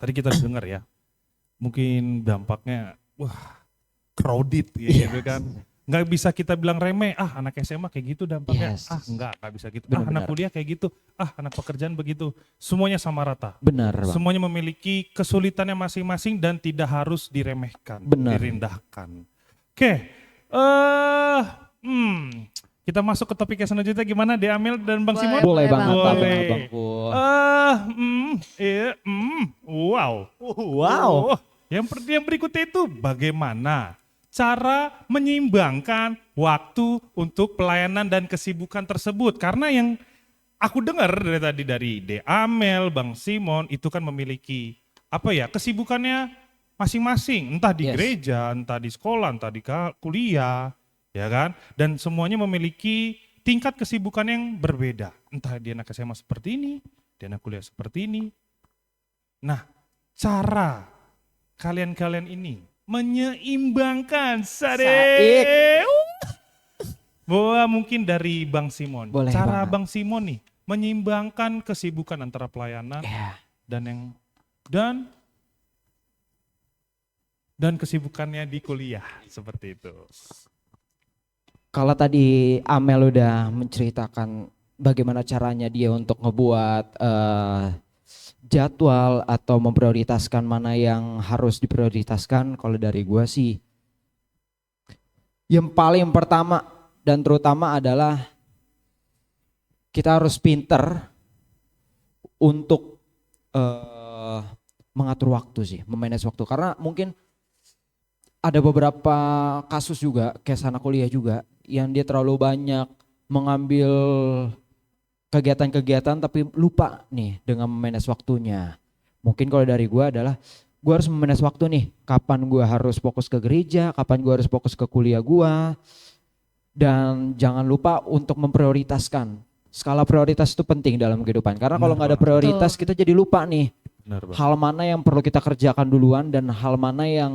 Speaker 1: Tadi kita dengar ya. Mungkin dampaknya crowded gitu kan. Nggak bisa kita bilang remeh, anak SMA kayak gitu dampaknya.
Speaker 2: Yes.
Speaker 1: Nggak bisa gitu.
Speaker 2: Benar.
Speaker 1: Anak kuliah kayak gitu. Anak pekerjaan begitu. Semuanya sama rata.
Speaker 2: Benar Bang.
Speaker 1: Semuanya memiliki kesulitannya masing-masing dan tidak harus diremehkan, direndahkan. Oke. Kita masuk ke topik yang selanjutnya gimana De Amel dan Bang Simon?
Speaker 2: Boleh banget
Speaker 1: Boleh.
Speaker 2: Bangku.
Speaker 1: Wow. Yang berikutnya itu bagaimana cara menyeimbangkan waktu untuk pelayanan dan kesibukan tersebut. Karena yang aku dengar dari tadi dari De Amel, Bang Simon itu kan memiliki kesibukannya masing-masing. Entah di gereja, entah di sekolah, entah di kuliah. Ya kan? Dan semuanya memiliki tingkat kesibukan yang berbeda. Entah dia anak SMA seperti ini, dia anak kuliah seperti ini. Nah, cara kalian ini menyeimbangkan bahwa mungkin dari Bang Simon.
Speaker 2: Boleh
Speaker 1: cara
Speaker 2: banget.
Speaker 1: Bang Simon nih menyeimbangkan kesibukan antara pelayanan dan kesibukannya di kuliah seperti itu.
Speaker 2: Kalau tadi Amel udah menceritakan bagaimana caranya dia untuk ngebuat jadwal atau memprioritaskan mana yang harus diprioritaskan, kalau dari gua sih yang paling pertama dan terutama adalah kita harus pinter untuk mengatur waktu sih, memanage waktu. Karena mungkin ada beberapa kasus juga, kayak anak kuliah juga, yang dia terlalu banyak mengambil kegiatan-kegiatan tapi lupa nih dengan memanage waktunya. Mungkin kalau dari gua adalah gua harus memanage waktu nih, kapan gua harus fokus ke gereja, kapan gua harus fokus ke kuliah gua. Dan jangan lupa untuk memprioritaskan. Skala prioritas itu penting dalam kehidupan. Karena kalau nggak ada prioritas kita jadi lupa nih.
Speaker 1: Benar, Bang.
Speaker 2: Hal mana yang perlu kita kerjakan duluan dan hal mana yang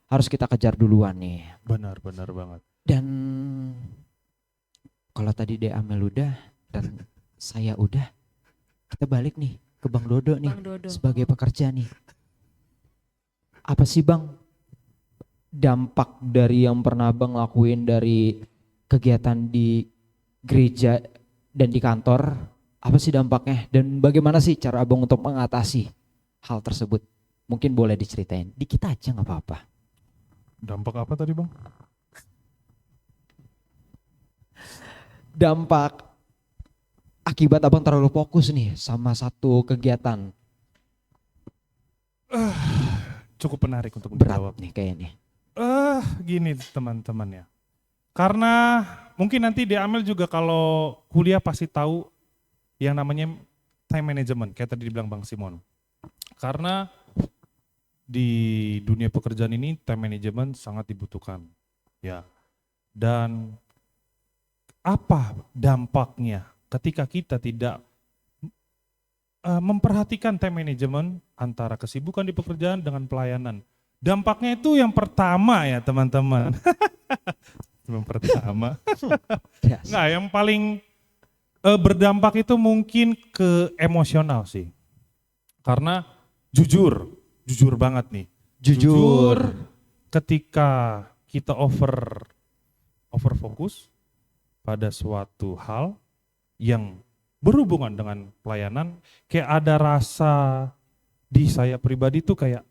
Speaker 2: harus kita kejar duluan nih.
Speaker 1: Benar banget.
Speaker 2: Dan kalau tadi De Amel udah dan saya udah, kita balik nih ke Bang Dodo nih
Speaker 3: Bang Dodo.
Speaker 2: sebagai pekerja nih. Apa sih Bang dampak dari yang pernah Bang lakuin dari kegiatan di gereja dan di kantor? Apa sih dampaknya dan bagaimana sih cara Abang untuk mengatasi hal tersebut? Mungkin boleh diceritain, dikit aja gak apa-apa.
Speaker 1: Dampak apa tadi, Bang?
Speaker 2: Dampak akibat Abang terlalu fokus nih sama satu kegiatan.
Speaker 1: Cukup menarik untuk
Speaker 2: Berat
Speaker 1: dijawab.
Speaker 2: nih kayaknya.
Speaker 1: Gini teman-teman ya. Karena mungkin nanti di Amel juga kalau kuliah pasti tahu yang namanya time management, kayak tadi dibilang Bang Simon. Karena di dunia pekerjaan ini time management sangat dibutuhkan. Ya. Dan apa dampaknya ketika kita tidak memperhatikan time management antara kesibukan di pekerjaan dengan pelayanan? Dampaknya itu yang pertama ya teman-teman. Yang pertama. Nggak, yang paling berdampak itu mungkin ke emosional sih. Karena jujur banget nih.
Speaker 2: Jujur.
Speaker 1: Ketika kita over fokus pada suatu hal yang berhubungan dengan pelayanan, kayak ada rasa di saya pribadi tuh kayak,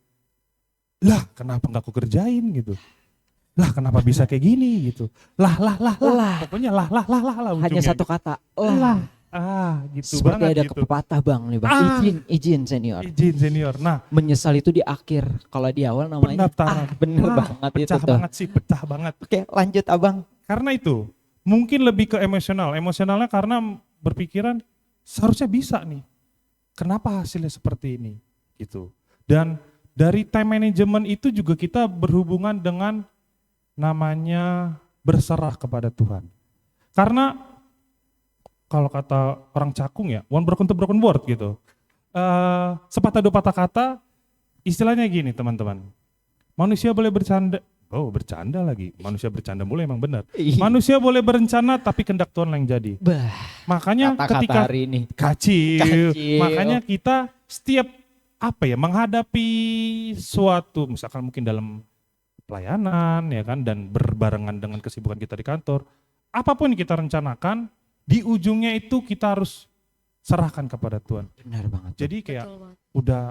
Speaker 1: lah kenapa nggak aku kerjain gitu. Lah kenapa bisa kayak gini gitu. Lah. Pokoknya lah
Speaker 2: Hanya
Speaker 1: ujungnya
Speaker 2: satu
Speaker 1: gitu.
Speaker 2: kata.
Speaker 1: Lah. Gitu
Speaker 2: Seperti
Speaker 1: banget
Speaker 2: ada
Speaker 1: gitu.
Speaker 2: pepatah Bang nih Bang. Izin senior.
Speaker 1: Izin senior. Nah,
Speaker 2: Menyesal itu di akhir. Kalau di awal namanya
Speaker 1: pendaftaran.
Speaker 2: bener banget itu
Speaker 1: Pecah
Speaker 2: tuh.
Speaker 1: banget sih, pecah banget.
Speaker 2: Oke, lanjut Abang.
Speaker 1: Karena itu mungkin lebih ke emosional. Emosionalnya karena berpikiran seharusnya bisa nih. Kenapa hasilnya seperti ini? Gitu. Dan dari time management itu juga kita berhubungan dengan namanya berserah kepada Tuhan. Karena kalau kata orang cakung ya, one broken to broken word gitu. Sepatah dua patah kata, istilahnya gini teman-teman. Manusia boleh bercanda, bercanda lagi. Manusia bercanda mulai emang benar. Manusia boleh berencana tapi kehendak Tuhan yang jadi.
Speaker 2: Bah,
Speaker 1: Makanya
Speaker 2: kata-kata
Speaker 1: ketika
Speaker 2: hari ini.
Speaker 1: kacil,
Speaker 2: Kacil.
Speaker 1: makanya kita setiap menghadapi suatu, misalkan mungkin dalam pelayanan ya kan, dan berbarengan dengan kesibukan kita di kantor, apapun yang kita rencanakan, di ujungnya itu kita harus serahkan kepada Tuhan.
Speaker 2: Benar banget.
Speaker 1: Jadi kayak
Speaker 3: Betul banget.
Speaker 1: udah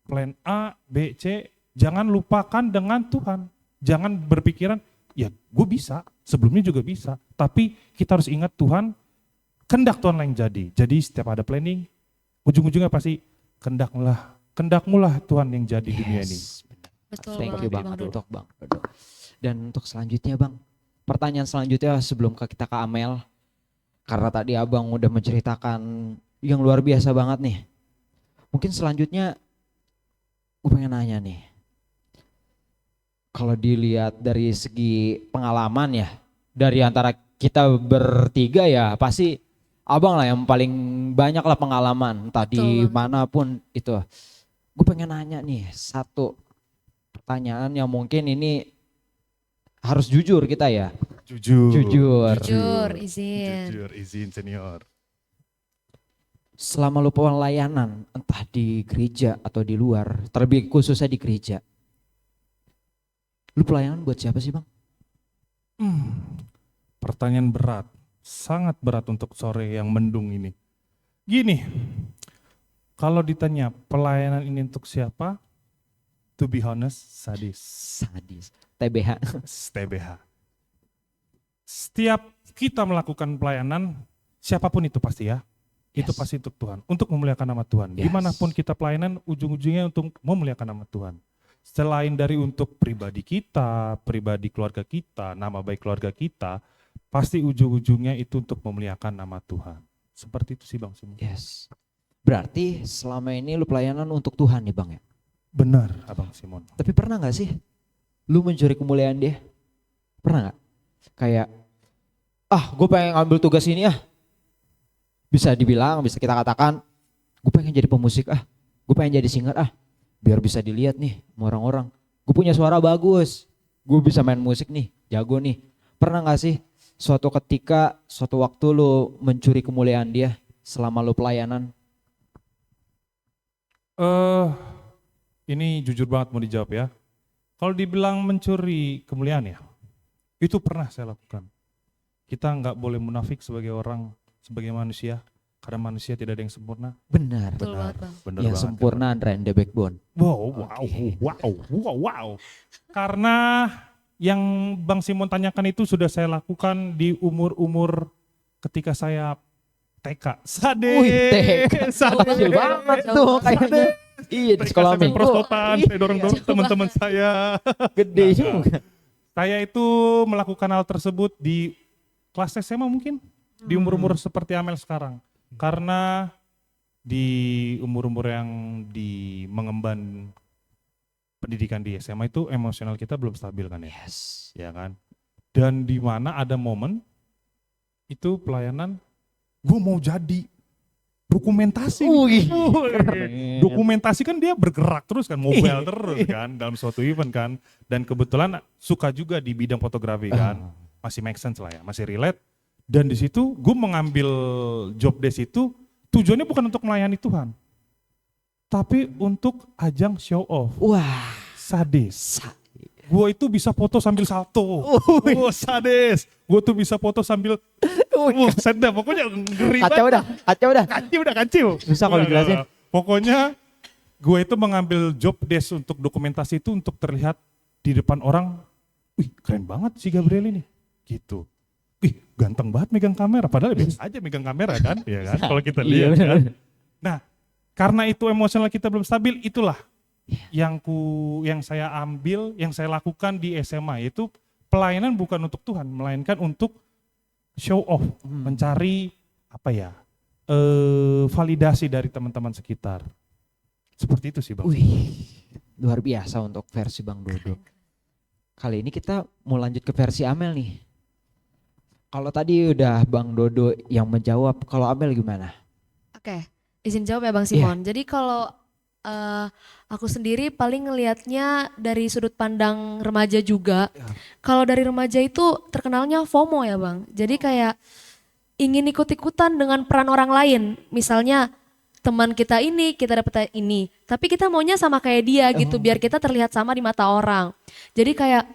Speaker 1: plan A, B, C, jangan lupakan dengan Tuhan. Jangan berpikiran, ya gue bisa, sebelumnya juga bisa. Tapi kita harus ingat Tuhan, kehendak Tuhan yang jadi. Jadi setiap ada planning, ujung-ujungnya pasti kehendakmu lah Tuhan yang jadi dunia ini.
Speaker 2: Benar.
Speaker 3: Betul
Speaker 2: Thank
Speaker 3: banget,
Speaker 2: you
Speaker 3: Bang
Speaker 2: banget
Speaker 3: Dodo.
Speaker 2: untuk Bang Dodo. Dan untuk selanjutnya Bang, pertanyaan selanjutnya sebelum kita ke Amel. Karena tadi Abang udah menceritakan yang luar biasa banget nih. Mungkin selanjutnya gue pengen nanya nih. Kalau dilihat dari segi pengalaman ya, dari antara kita bertiga ya pasti Abang lah yang paling banyak lah pengalaman. Entah di
Speaker 3: Betul.
Speaker 2: manapun itu. Gue pengen nanya nih satu pertanyaan yang mungkin ini harus jujur kita ya.
Speaker 3: Jujur, izin.
Speaker 1: Jujur, izin senior.
Speaker 2: Selama lu pelayanan entah di gereja atau di luar, terlebih khususnya di gereja. Lu pelayanan buat siapa sih Bang?
Speaker 1: Pertanyaan berat, sangat berat untuk sore yang mendung ini. Gini, Kalau ditanya pelayanan ini untuk siapa? To be honest, sadis.
Speaker 2: Sadis. TBH.
Speaker 1: TBH. Setiap kita melakukan pelayanan, siapapun itu pasti ya, itu
Speaker 2: Yes.
Speaker 1: pasti untuk Tuhan, untuk memuliakan nama Tuhan.
Speaker 2: Yes.
Speaker 1: Dimanapun kita pelayanan, ujung-ujungnya untuk memuliakan nama Tuhan. Selain dari untuk pribadi kita, pribadi keluarga kita, nama baik keluarga kita, pasti ujung-ujungnya itu untuk memuliakan nama Tuhan. Seperti itu sih Bang Simon.
Speaker 2: Yes. Berarti selama ini lu pelayanan untuk Tuhan nih Bang ya?
Speaker 1: Benar Abang Simon.
Speaker 2: Tapi pernah gak sih lu mencuri kemuliaan dia? Pernah gak? Kayak, gue pengen ngambil tugas ini Bisa dibilang, bisa kita katakan, gue pengen jadi pemusik gue pengen jadi singer biar bisa dilihat nih sama orang-orang. Gue punya suara bagus, gue bisa main musik nih, jago nih. Pernah gak sih suatu ketika, suatu waktu lu mencuri kemuliaan dia selama lu pelayanan?
Speaker 1: Ini jujur banget mau dijawab ya. Kalau dibilang mencuri kemuliaan ya, itu pernah saya lakukan. Kita nggak boleh munafik sebagai orang, sebagai manusia, karena manusia tidak ada yang sempurna.
Speaker 2: Benar.
Speaker 3: Betul banget Bang.
Speaker 1: Benar
Speaker 2: Yang
Speaker 1: banget,
Speaker 2: sempurna Andra and the Backbone.
Speaker 1: Wow. Karena yang Bang Simon tanyakan itu sudah saya lakukan di umur-umur ketika saya TK. Sadis.
Speaker 2: Wih, TK. Kecil banget tuh kayaknya. Iya di sekolah
Speaker 1: sampai
Speaker 2: minggu.
Speaker 1: prostotan, saya dorong-dorong
Speaker 3: Iya.
Speaker 1: teman-teman saya.
Speaker 2: Gede juga.
Speaker 1: Saya itu melakukan hal tersebut di kelas SMA mungkin, di umur-umur seperti Amel sekarang. Karena di umur-umur yang mengemban pendidikan di SMA itu emosional kita belum stabil kan ya,
Speaker 2: Yes.
Speaker 1: ya kan. Dan di mana ada momen itu pelayanan, gue mau jadi dokumentasi.
Speaker 2: Wih,
Speaker 1: Wih. Dokumentasi kan dia bergerak terus kan, mobile terus kan dalam suatu event kan. Dan kebetulan suka juga di bidang fotografi kan, masih make sense lah ya, masih relate. Dan di situ gue mengambil job desk itu tujuannya bukan untuk melayani Tuhan, tapi untuk ajang show off.
Speaker 2: Wah,
Speaker 1: Sadis. Gue itu bisa foto sambil salto. Sadis. Gue tuh bisa foto sambil sedap. Pokoknya ngeri banget.
Speaker 2: kacau dah.
Speaker 1: Kacau.
Speaker 2: Susah kalau dijelasin.
Speaker 1: Pokoknya gue itu mengambil job desk untuk dokumentasi itu untuk terlihat di depan orang. Wih, keren banget si Gabriel ini. Gitu. Wih, ganteng banget megang kamera. Padahal biasa aja megang kamera kan. Iya kan, kalau kita lihat kan. Nah, karena itu emosional kita belum stabil, itulah yang saya ambil, yang saya lakukan di SMA, yaitu pelayanan bukan untuk Tuhan, melainkan untuk show off, mencari validasi dari teman-teman sekitar. Seperti itu sih Bang.
Speaker 2: Wih, luar biasa untuk versi Bang Dodo. Kali ini kita mau lanjut ke versi Amel nih. Kalau tadi udah Bang Dodo yang menjawab, kalau Amel gimana?
Speaker 3: Oke, izin jawab ya Bang Simon. Jadi kalau aku sendiri paling ngelihatnya dari sudut pandang remaja juga. Kalau dari remaja itu terkenalnya FOMO ya Bang. Jadi kayak ingin ikut-ikutan dengan peran orang lain. Misalnya teman kita ini, kita dapat ini. Tapi kita maunya sama kayak dia gitu, biar kita terlihat sama di mata orang. Jadi kayak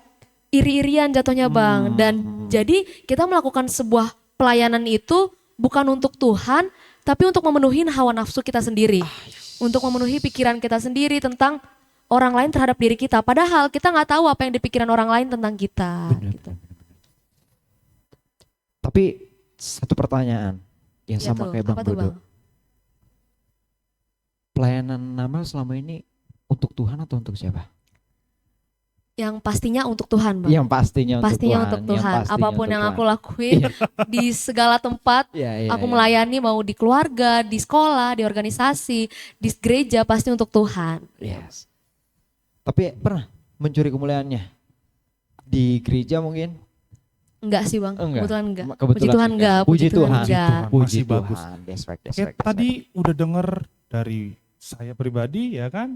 Speaker 3: iri-irian jatuhnya Bang. Dan jadi kita melakukan sebuah pelayanan itu bukan untuk Tuhan, tapi untuk memenuhi hawa nafsu kita sendiri. Untuk memenuhi pikiran kita sendiri tentang orang lain terhadap diri kita. Padahal kita nggak tahu apa yang dipikiran orang lain tentang kita. Gitu.
Speaker 2: Tapi satu pertanyaan yang
Speaker 3: Ya
Speaker 2: sama
Speaker 3: tuh,
Speaker 2: kayak Bang
Speaker 3: apa tuh,
Speaker 2: Dodo.
Speaker 3: Bang?
Speaker 2: Pelayanan Amel selama ini untuk Tuhan atau untuk siapa?
Speaker 3: Yang pastinya untuk Tuhan Bang.
Speaker 2: Yang pastinya untuk
Speaker 3: Pastinya
Speaker 2: Tuhan.
Speaker 3: untuk
Speaker 2: yang
Speaker 3: Tuhan.
Speaker 2: pastinya
Speaker 3: Apapun
Speaker 2: untuk
Speaker 3: yang
Speaker 2: Tuhan.
Speaker 3: aku lakuin di segala tempat,
Speaker 2: Iya,
Speaker 3: aku melayani mau di keluarga, di sekolah, di organisasi, di gereja pasti untuk Tuhan.
Speaker 2: Yes. Tapi pernah mencuri kemuliaannya di gereja mungkin?
Speaker 3: Enggak sih Bang,
Speaker 2: Enggak.
Speaker 3: kebetulan enggak.
Speaker 2: Kebetulan
Speaker 3: Puji Tuhan enggak,
Speaker 2: Puji Tuhan.
Speaker 3: enggak.
Speaker 2: Puji
Speaker 1: Masih
Speaker 2: Tuhan.
Speaker 1: bagus.
Speaker 2: That's right, that's
Speaker 1: Kayak
Speaker 2: right, that's
Speaker 1: tadi udah denger dari saya pribadi ya kan,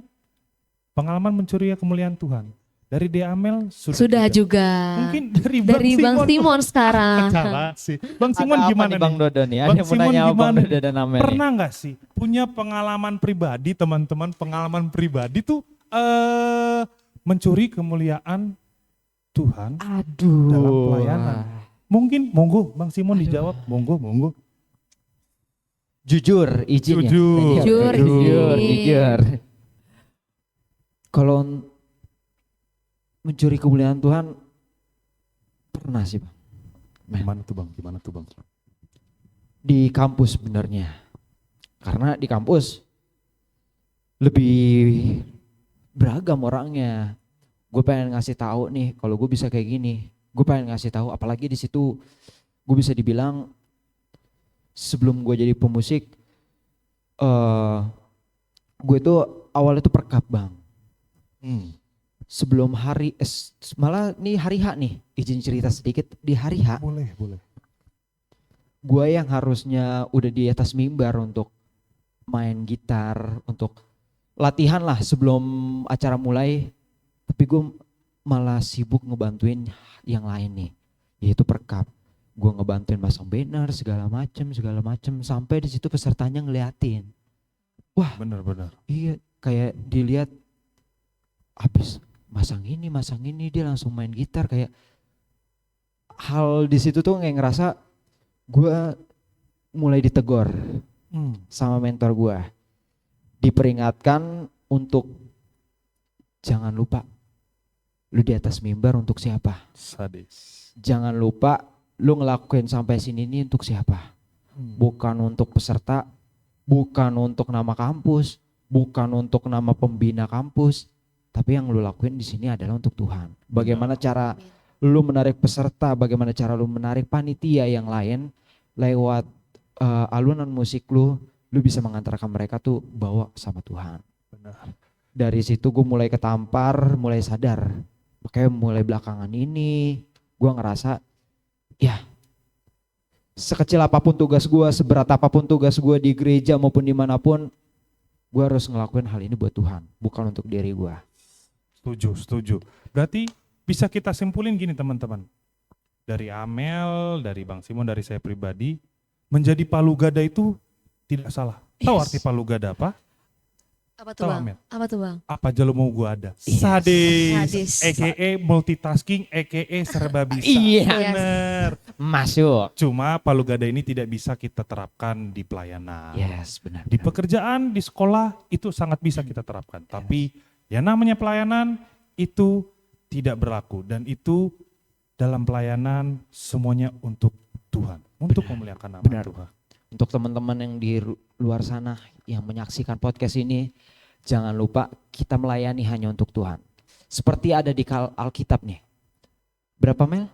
Speaker 1: pengalaman mencuri kemuliaan Tuhan. Dari Dea Amel
Speaker 3: Sudah juga.
Speaker 1: Mungkin dari
Speaker 3: Bang Simon sekarang.
Speaker 1: Salah sih. Bang
Speaker 2: Ada
Speaker 1: Simon
Speaker 2: apa
Speaker 1: gimana
Speaker 2: nih Bang
Speaker 1: nih?
Speaker 2: Dodo nih? Ada
Speaker 1: Bang
Speaker 2: yang mau
Speaker 1: Simon
Speaker 2: nanya Bang
Speaker 1: gimana
Speaker 2: Dodo dan Amel nih?
Speaker 1: Pernah nggak sih punya pengalaman pribadi, teman-teman, pengalaman pribadi tuh mencuri kemuliaan Tuhan
Speaker 2: Aduh.
Speaker 1: dalam pelayanan? Mungkin monggo Bang Simon dijawab. Monggo.
Speaker 2: Jujur, izin ya.
Speaker 1: Jujur.
Speaker 2: Jujur. Kalau mencuri kemuliaan Tuhan pernah sih Bang.
Speaker 1: Gimana tuh Bang? Gimana tuh Bang?
Speaker 2: Di kampus sebenarnya. Karena di kampus lebih beragam orangnya. Gue pengen ngasih tahu nih kalau gue bisa kayak gini. Gue pengen ngasih tahu apalagi di situ gue bisa dibilang sebelum gue jadi pemusik gue tuh awalnya tuh perkap Bang. Sebelum malah nih hari H nih, izin cerita sedikit di hari H.
Speaker 1: Boleh.
Speaker 2: Gue yang harusnya udah di atas mimbar untuk main gitar, untuk latihan lah sebelum acara mulai. Tapi gue malah sibuk ngebantuin yang lain nih, yaitu perkap. Gue ngebantuin pasang banner segala macem sampai di situ pesertanya ngeliatin. Wah,
Speaker 1: Bener.
Speaker 2: iya kayak dilihat habis masang ini dia langsung main gitar, kayak hal di situ tuh kayak ngerasa gue mulai ditegor sama mentor gue, diperingatkan untuk jangan lupa lu di atas mimbar untuk siapa,
Speaker 1: Sadis.
Speaker 2: jangan lupa lu ngelakuin sampai sini ini untuk siapa, bukan untuk peserta, bukan untuk nama kampus, bukan untuk nama pembina kampus, tapi yang lu lakuin di sini adalah untuk Tuhan. Bagaimana cara lu menarik peserta, bagaimana cara lu menarik panitia yang lain lewat alunan musik lu bisa mengantarkan mereka tuh bawa sama Tuhan.
Speaker 1: Benar.
Speaker 2: Dari situ gue mulai ketampar, mulai sadar. Makanya mulai belakangan ini gue ngerasa ya sekecil apapun tugas gue, seberat apapun tugas gue di gereja maupun dimanapun, gue harus ngelakuin hal ini buat Tuhan, bukan untuk diri gue.
Speaker 1: Setuju. Berarti bisa kita simpulin gini teman-teman. Dari Amel, dari Bang Simon, dari saya pribadi, menjadi palu gada itu tidak salah. Tahu
Speaker 2: Yes.
Speaker 1: arti palu gada apa?
Speaker 3: Apa tuh
Speaker 1: Tahu,
Speaker 3: Bang?
Speaker 1: Amel?
Speaker 3: Apa tuh Bang?
Speaker 1: Apa aja lo mau gua ada.
Speaker 2: Yes.
Speaker 1: Sadis,
Speaker 3: Sadis.
Speaker 1: a.k.a. multitasking, a.k.a. serba bisa.
Speaker 2: Iya.
Speaker 1: Bener.
Speaker 2: Masuk.
Speaker 1: Cuma palu gada ini tidak bisa kita terapkan di pelayanan.
Speaker 2: Yes, benar.
Speaker 1: Di pekerjaan, di sekolah itu sangat bisa kita terapkan. Tapi yang namanya pelayanan itu tidak berlaku. Dan itu dalam pelayanan semuanya untuk Tuhan. Untuk memuliakan nama
Speaker 2: Benar.
Speaker 1: Tuhan.
Speaker 2: Untuk teman-teman yang di luar sana yang menyaksikan podcast ini, jangan lupa kita melayani hanya untuk Tuhan. Seperti ada di Alkitab nih. Berapa Mel?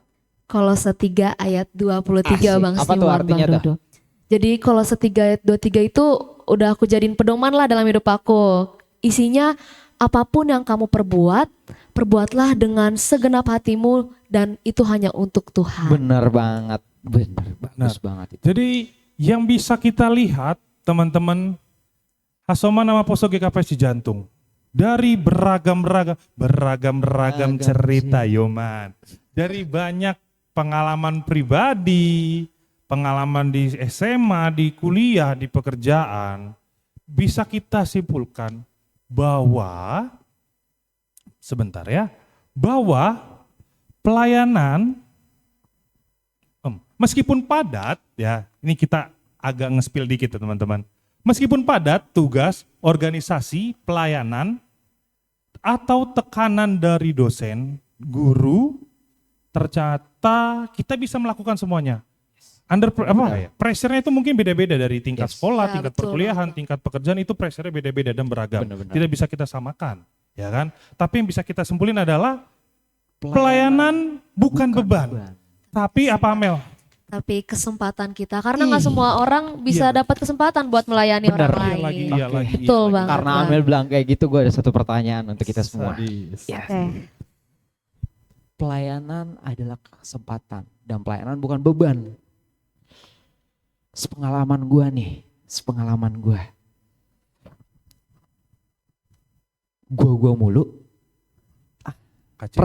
Speaker 3: Kolose 3 ayat 23
Speaker 2: Asik.
Speaker 3: Bang
Speaker 2: Apa tuh
Speaker 3: Simon,
Speaker 2: artinya
Speaker 3: Bang
Speaker 2: tuh?
Speaker 3: Dodo. Jadi Kolose 3 ayat 23 itu udah aku jadiin pedoman lah dalam hidup aku. Isinya apapun yang kamu perbuat, perbuatlah dengan segenap hatimu dan itu hanya untuk Tuhan.
Speaker 2: Benar banget. Benar, bagus banget itu.
Speaker 1: Jadi yang bisa kita lihat teman-teman, Hasoma nama Poso GKPS Cijantung. Dari beragam cerita Yoman. Dari banyak pengalaman pribadi, pengalaman di SMA, di kuliah, di pekerjaan. Bisa kita simpulkan bahwa, sebentar ya, bahwa pelayanan meskipun padat, ya ini kita agak nge-spill dikit ya teman-teman. Meskipun padat tugas, organisasi, pelayanan, atau tekanan dari dosen, guru, ternyata kita bisa melakukan semuanya. Pressure-nya itu mungkin beda-beda dari tingkat sekolah,
Speaker 3: Ya,
Speaker 1: tingkat
Speaker 3: betul,
Speaker 1: perkuliahan, tingkat pekerjaan itu pressure-nya beda-beda dan beragam.
Speaker 2: Benar-benar.
Speaker 1: Tidak bisa kita samakan, ya kan? Tapi yang bisa kita simpulin adalah pelayanan bukan beban. Tapi apa Amel?
Speaker 3: Tapi kesempatan kita, karena nggak semua orang bisa dapat kesempatan buat melayani
Speaker 2: Benar.
Speaker 3: orang lain.
Speaker 1: Iya lagi.
Speaker 3: Betul banget.
Speaker 2: Karena
Speaker 3: Bang.
Speaker 2: Amel bilang kayak gitu, gue ada satu pertanyaan untuk kita semua.
Speaker 1: Sadis.
Speaker 2: Ya.
Speaker 3: Oke.
Speaker 2: Pelayanan adalah kesempatan dan pelayanan bukan beban. Sepengalaman gue nih, gue mulu.
Speaker 1: Kacau.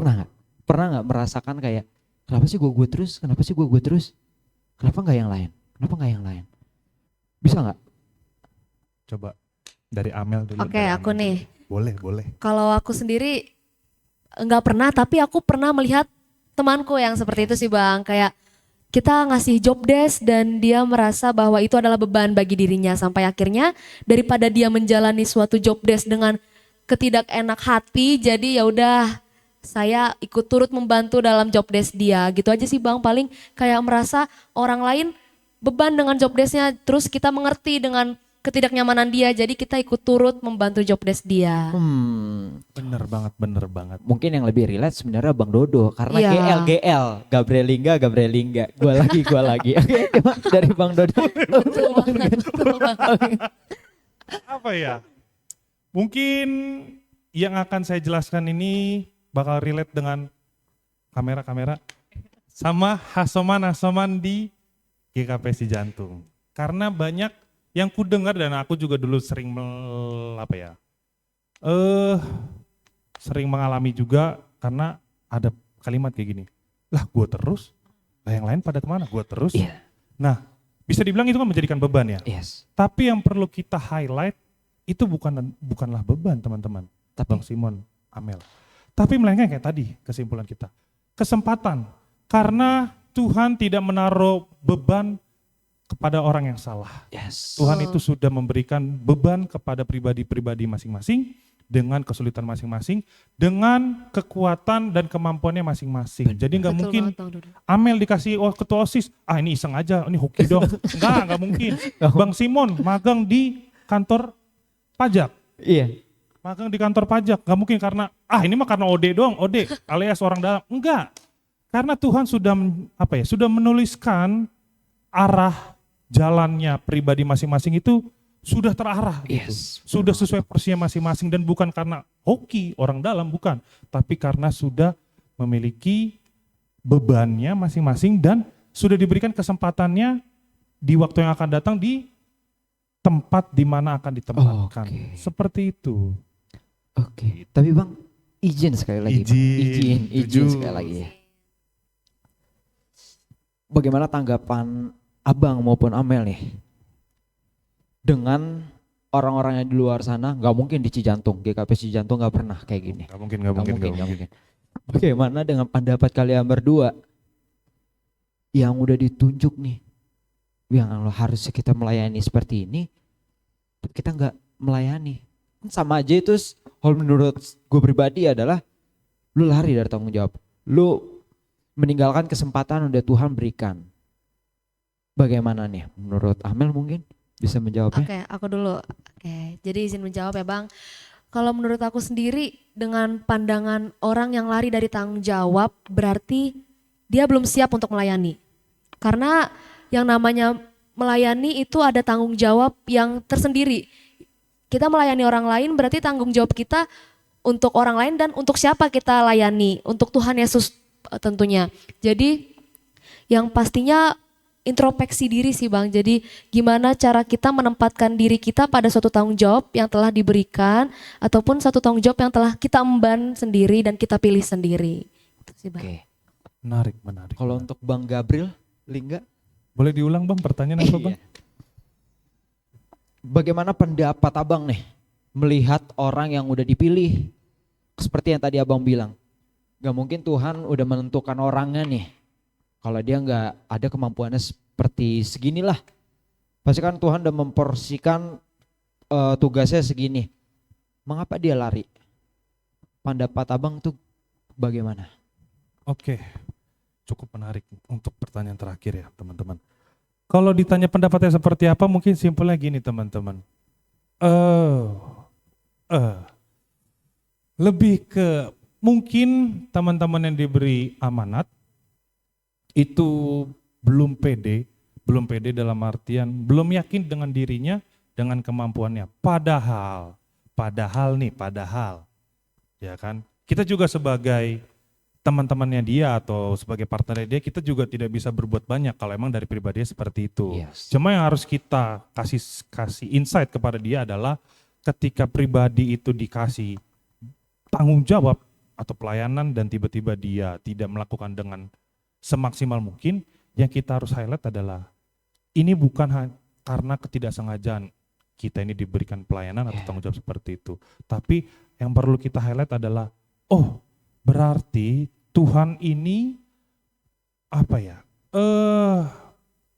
Speaker 2: Pernah nggak merasakan kayak kenapa sih gue terus? Kenapa nggak yang lain? Bisa nggak?
Speaker 1: Coba dari Amel dulu.
Speaker 3: Oke,
Speaker 1: dari
Speaker 3: aku
Speaker 1: Amel
Speaker 3: nih.
Speaker 1: dulu. Boleh.
Speaker 3: Kalau aku sendiri nggak pernah, tapi aku pernah melihat temanku yang seperti itu sih Bang. Kayak kita ngasih job desk dan dia merasa bahwa itu adalah beban bagi dirinya sampai akhirnya daripada dia menjalani suatu job desk dengan ketidakenak hati, jadi ya udah saya ikut turut membantu dalam job desk dia. Gitu aja sih Bang, paling kayak merasa orang lain beban dengan job desknya, terus kita mengerti dengan ketidaknyamanan dia, jadi kita ikut turut membantu job desk dia.
Speaker 1: Bener banget, bener banget.
Speaker 2: Mungkin yang lebih relate sebenarnya Bang Dodo karena
Speaker 3: Iya.
Speaker 2: GL Gabriel Lingga gua lagi oke coba dari Bang Dodo.
Speaker 3: Betul banget, betul banget.
Speaker 1: Apa ya? Mungkin yang akan saya jelaskan ini bakal relate dengan kamera-kamera sama Hasoman di GKP Si Jantung. Karena banyak yang ku dengar dan aku juga dulu sering sering mengalami juga karena ada kalimat kayak gini. Lah gue terus, lah yang lain pada kemana? Gue terus.
Speaker 2: Iya.
Speaker 1: Nah bisa dibilang itu kan menjadikan beban ya.
Speaker 2: Yes.
Speaker 1: Tapi yang perlu kita highlight itu bukanlah beban teman-teman.
Speaker 2: Tapi
Speaker 1: Bang Simon, Amel. Tapi melainkan kayak tadi kesimpulan kita. Kesempatan. Karena Tuhan tidak menaruh beban kepada orang yang salah.
Speaker 2: yes.
Speaker 1: Tuhan itu sudah memberikan beban kepada pribadi-pribadi masing-masing dengan kesulitan masing-masing, dengan kekuatan dan kemampuannya masing-masing. Jadi nggak
Speaker 3: Betul
Speaker 1: mungkin
Speaker 3: banget, Bang Dodo.
Speaker 1: Amel dikasih ketua OSIS, ini iseng aja, ini hoki dong. Enggak mungkin. Bang Simon magang di kantor pajak.
Speaker 2: Iya.
Speaker 1: Magang di kantor pajak, nggak mungkin karena ini mah karena OD doang, OD alias orang dalam. Enggak. Karena Tuhan sudah sudah menuliskan arah jalannya pribadi masing-masing itu sudah terarah gitu.
Speaker 2: Yes.
Speaker 1: Sudah sesuai porsinya masing-masing dan bukan karena hoki orang dalam, bukan. Tapi karena sudah memiliki bebannya masing-masing dan sudah diberikan kesempatannya di waktu yang akan datang di tempat di mana akan ditempatkan.
Speaker 2: Oke.
Speaker 1: Seperti itu.
Speaker 2: Oke. Tapi Bang izin sekali lagi. Bang.
Speaker 1: Izin.
Speaker 2: Izin
Speaker 1: Setuju.
Speaker 2: sekali lagi ya. Bagaimana tanggapan Abang maupun Amel nih dengan orang-orang yang di luar sana? Nggak mungkin di Cijantung, GKP Cijantung nggak pernah kayak gini.
Speaker 1: Gak mungkin.
Speaker 2: Nggak mungkin. Bagaimana dengan pendapat kalian berdua yang udah ditunjuk nih, yang harusnya kita melayani seperti ini, tapi kita nggak melayani? Kan sama aja itu. Kalau menurut gue pribadi adalah lu lari dari tanggung jawab, lu meninggalkan kesempatan udah Tuhan berikan. Bagaimana nih menurut Amel, mungkin bisa menjawabnya?
Speaker 3: Oke, aku dulu. Oke, jadi izin menjawab ya Bang. Kalau menurut aku sendiri dengan pandangan orang yang lari dari tanggung jawab berarti dia belum siap untuk melayani. Karena yang namanya melayani itu ada tanggung jawab yang tersendiri. Kita melayani orang lain berarti tanggung jawab kita untuk orang lain dan untuk siapa kita layani, untuk Tuhan Yesus tentunya. Jadi yang pastinya introspeksi diri sih Bang. Jadi gimana cara kita menempatkan diri kita pada suatu tanggung jawab yang telah diberikan ataupun satu tanggung jawab yang telah kita emban sendiri dan kita pilih sendiri. Itu sih Bang.
Speaker 2: Oke.
Speaker 1: Menarik.
Speaker 2: Kalau untuk Bang Gabriel Lingga,
Speaker 1: Boleh diulang Bang pertanyaan apa Bang?
Speaker 2: Iya. Bagaimana pendapat Abang nih melihat orang yang udah dipilih? Seperti yang tadi Abang bilang, gak mungkin Tuhan udah menentukan orangnya nih. Kalau dia gak ada kemampuannya seperti seginilah. Pasti kan Tuhan udah memporsikan tugasnya segini. Mengapa dia lari? Pendapat Abang tuh bagaimana?
Speaker 1: Oke, cukup menarik untuk pertanyaan terakhir ya teman-teman. Kalau ditanya pendapatnya seperti apa, mungkin simpelnya gini teman-teman. Lebih ke mungkin teman-teman yang diberi amanat itu belum pede dalam artian belum yakin dengan dirinya, dengan kemampuannya. Padahal ya kan, kita juga sebagai teman-temannya dia atau sebagai partnernya dia, kita juga tidak bisa berbuat banyak kalau emang dari pribadinya seperti itu.
Speaker 2: Yes.
Speaker 1: Cuma yang harus kita kasih insight kepada dia adalah ketika pribadi itu dikasih tanggung jawab atau pelayanan dan tiba-tiba dia tidak melakukan dengan semaksimal mungkin, yang kita harus highlight adalah ini bukan karena ketidaksengajaan kita ini diberikan pelayanan atau tanggung jawab seperti itu. Tapi yang perlu kita highlight adalah, berarti Tuhan ini eh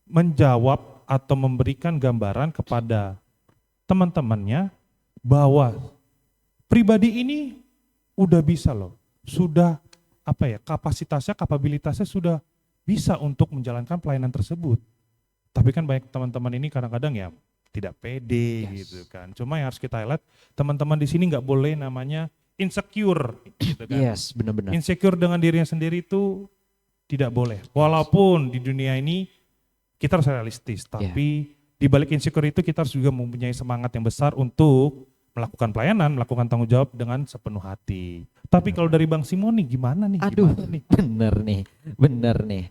Speaker 1: menjawab atau memberikan gambaran kepada teman-temannya bahwa pribadi ini udah bisa loh, sudah kapasitasnya, kapabilitasnya sudah bisa untuk menjalankan pelayanan tersebut. Tapi kan banyak teman-teman ini kadang-kadang ya tidak pede gitu kan. Cuma yang harus kita highlight, teman-teman di sini nggak boleh namanya insecure gitu kan.
Speaker 2: Yes, benar-benar.
Speaker 1: Insecure dengan dirinya sendiri itu tidak boleh. Walaupun di dunia ini kita harus realistis, tapi di balik insecure itu kita harus juga mempunyai semangat yang besar untuk melakukan pelayanan, melakukan tanggung jawab dengan sepenuh hati. Tapi kalau dari Bang Simon nih gimana nih?
Speaker 2: Aduh,
Speaker 1: Gimana nih?
Speaker 2: bener nih.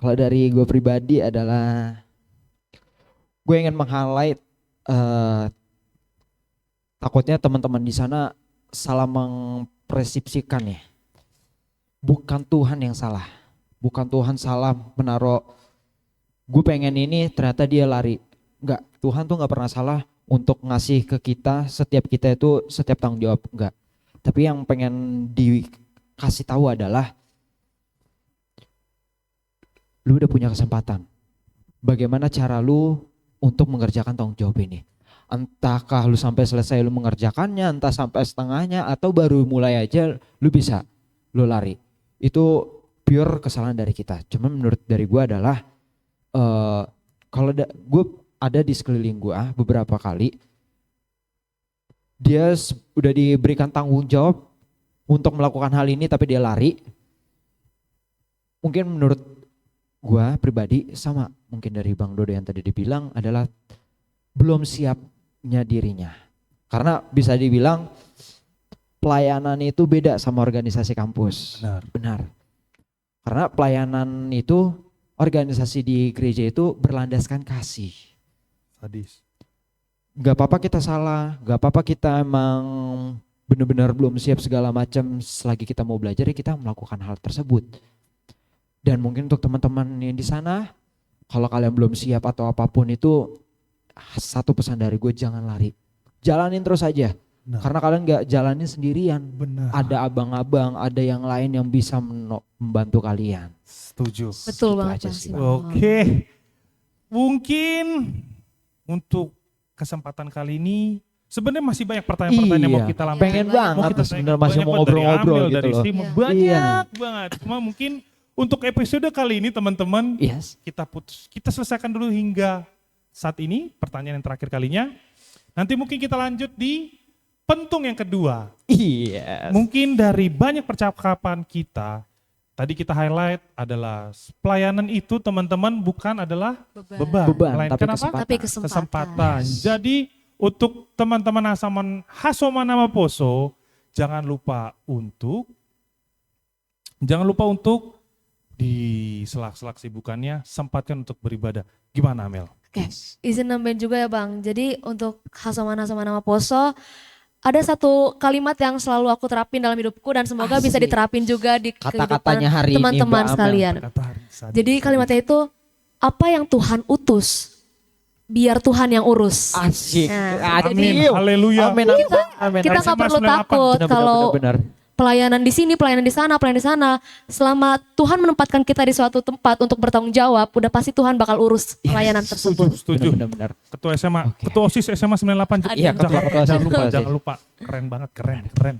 Speaker 2: Kalau dari gue pribadi adalah gue ingin meng-highlight takutnya teman-teman di sana salah mempersepsikan ya. Bukan Tuhan yang salah. Bukan Tuhan salah menaruh gue pengen ini ternyata dia lari. Enggak, Tuhan tuh enggak pernah salah untuk ngasih ke kita setiap tanggung jawab, enggak. Tapi yang pengen dikasih tahu adalah lu udah punya kesempatan. Bagaimana cara lu untuk mengerjakan tanggung jawab ini? Entahkah lu sampai selesai lu mengerjakannya, entah sampai setengahnya, atau baru mulai aja lu bisa, lu lari. Itu pure kesalahan dari kita. Cuma menurut dari gue adalah kalau gue ada di sekeliling gue beberapa kali, dia udah diberikan tanggung jawab untuk melakukan hal ini tapi dia lari. Mungkin menurut gue pribadi sama mungkin dari Bang Dodo yang tadi dibilang adalah belum siapnya dirinya. Karena bisa dibilang pelayanan itu beda sama organisasi kampus. Benar. Karena pelayanan itu, organisasi di gereja itu berlandaskan kasih.
Speaker 1: Sadis.
Speaker 2: Gak apa-apa kita salah, gak apa-apa kita emang benar-benar belum siap segala macam, selagi kita mau belajar ya kita melakukan hal tersebut. Dan mungkin untuk teman-teman yang di sana, kalau kalian belum siap atau apapun itu, satu pesan dari gue, jangan lari. Jalanin terus aja.
Speaker 1: Nah.
Speaker 2: Karena kalian gak jalanin sendirian.
Speaker 1: Benar.
Speaker 2: Ada abang-abang, ada yang lain yang bisa membantu kalian.
Speaker 1: Setuju.
Speaker 3: Betul
Speaker 2: Gitu
Speaker 3: banget
Speaker 2: aja
Speaker 3: Bang
Speaker 2: sih,
Speaker 3: Simon.
Speaker 1: Oke. Mungkin untuk kesempatan kali ini sebenarnya masih banyak pertanyaan-pertanyaan yang mau
Speaker 2: Iya.
Speaker 1: kita lampirkan.
Speaker 2: Pengen
Speaker 3: Banyak
Speaker 2: banget
Speaker 3: banget.
Speaker 2: sebenarnya masih
Speaker 1: Banyak
Speaker 2: mau
Speaker 1: banget dari
Speaker 2: ngobrol-ngobrol
Speaker 1: Amel,
Speaker 2: gitu
Speaker 1: dari
Speaker 2: loh.
Speaker 1: Simon,
Speaker 3: Iya.
Speaker 1: banyak banget. Cuma mungkin untuk episode kali ini teman-teman
Speaker 2: Yes.
Speaker 1: kita selesaikan dulu hingga saat ini pertanyaan yang terakhir kalinya. Nanti mungkin kita lanjut di pentung yang kedua.
Speaker 2: Yes.
Speaker 1: Mungkin dari banyak percakapan kita, tadi kita highlight adalah pelayanan itu teman-teman bukan adalah beban,
Speaker 2: Beban,
Speaker 1: melainkan
Speaker 2: tapi
Speaker 1: apa?
Speaker 2: kesempatan.
Speaker 3: Tapi kesempatan.
Speaker 1: Jadi untuk teman-teman Hasoma Nama Poso, jangan lupa untuk di sela-sela kesibukannya sempatkan untuk beribadah. Gimana Amel?
Speaker 3: Oke, izin nambahin juga ya Bang. Jadi untuk Hasoman Nama Poso, ada satu kalimat yang selalu aku terapin dalam hidupku dan semoga bisa
Speaker 2: Asik.
Speaker 3: diterapin juga di
Speaker 2: Kata-katanya
Speaker 3: kehidupan
Speaker 2: hari ini,
Speaker 3: teman-teman
Speaker 2: Mbak Amel.
Speaker 3: sekalian.
Speaker 1: Kata hari sadis.
Speaker 3: Jadi kalimatnya itu, apa yang Tuhan utus, biar Tuhan yang urus.
Speaker 2: Asik.
Speaker 3: Nah,
Speaker 1: Amin.
Speaker 2: Adil.
Speaker 1: Haleluya.
Speaker 2: Amin. Amin.
Speaker 3: Kita nggak perlu
Speaker 1: 98.
Speaker 3: takut
Speaker 2: Benar,
Speaker 3: kalau
Speaker 2: benar.
Speaker 3: pelayanan di sini, pelayanan di sana. Selama Tuhan menempatkan kita di suatu tempat untuk bertanggung jawab, udah pasti Tuhan bakal urus pelayanan tersebut.
Speaker 1: Setuju.
Speaker 2: Benar.
Speaker 1: Ketua SMA,
Speaker 2: Oke.
Speaker 1: ketua OSIS SMA 98 juga.
Speaker 2: Iya, ketua OSIS lupa sih.
Speaker 1: Jangan lupa. Keren banget, keren.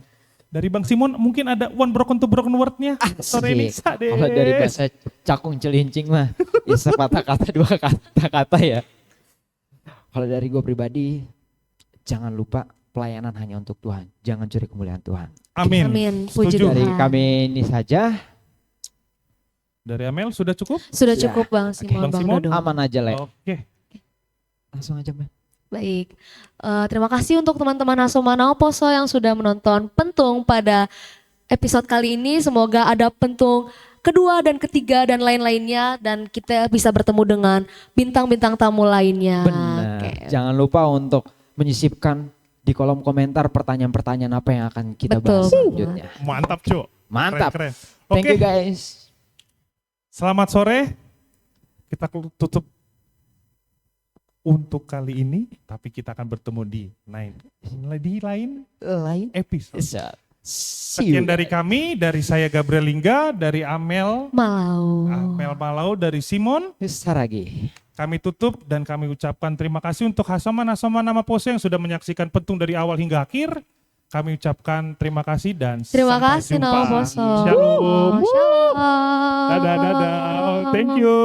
Speaker 1: Dari Bang Simon mungkin ada one broken to broken word-nya sore ini.
Speaker 2: Asik. Kalau dari bahasa cakung celincing mah, ya sepatah kata dua kata ya. Kalau dari gue pribadi, jangan lupa pelayanan hanya untuk Tuhan. Jangan curi kemuliaan Tuhan.
Speaker 1: Amin.
Speaker 3: Amin. Puji
Speaker 1: Setuju.
Speaker 3: Tuhan.
Speaker 2: Dari kami ini saja,
Speaker 1: Dari Amel sudah cukup?
Speaker 3: Sudah
Speaker 2: Ya.
Speaker 3: cukup Bang Simon,
Speaker 1: Bang
Speaker 3: Bang
Speaker 1: Simon,
Speaker 3: Dodo.
Speaker 2: aman aja Le.
Speaker 1: Oke.
Speaker 2: Langsung aja Mbak.
Speaker 3: Baik, terima kasih untuk teman-teman Hasomanao Poso yang sudah menonton pentung pada episode kali ini. Semoga ada pentung kedua dan ketiga dan lain-lainnya dan kita bisa bertemu dengan bintang-bintang tamu lainnya.
Speaker 2: Benar.
Speaker 3: Oke.
Speaker 2: Jangan lupa untuk menyisipkan di kolom komentar pertanyaan-pertanyaan apa yang akan kita
Speaker 3: Betul
Speaker 2: bahas
Speaker 3: banget.
Speaker 2: selanjutnya.
Speaker 1: Mantap, Cuk.
Speaker 2: Mantap.
Speaker 1: Keren.
Speaker 2: Thank
Speaker 1: Oke.
Speaker 2: you guys.
Speaker 1: Selamat sore. Kita tutup untuk kali ini, tapi kita akan bertemu di lain
Speaker 2: Lain.
Speaker 1: episode.
Speaker 2: See you.
Speaker 1: Sekian dari kami, dari saya Gabriel Lingga, dari Amel
Speaker 3: Malau.
Speaker 1: dari Simon.
Speaker 2: Saragi.
Speaker 1: Kami tutup dan kami ucapkan terima kasih untuk Hasaman nama Pose yang sudah menyaksikan Petung dari awal hingga akhir. Kami ucapkan terima kasih dan
Speaker 3: Terima
Speaker 1: sampai
Speaker 3: kasih
Speaker 1: jumpa.
Speaker 3: Nama Poso.
Speaker 1: Shalom.
Speaker 3: Shalom.
Speaker 1: Dadah. Thank you.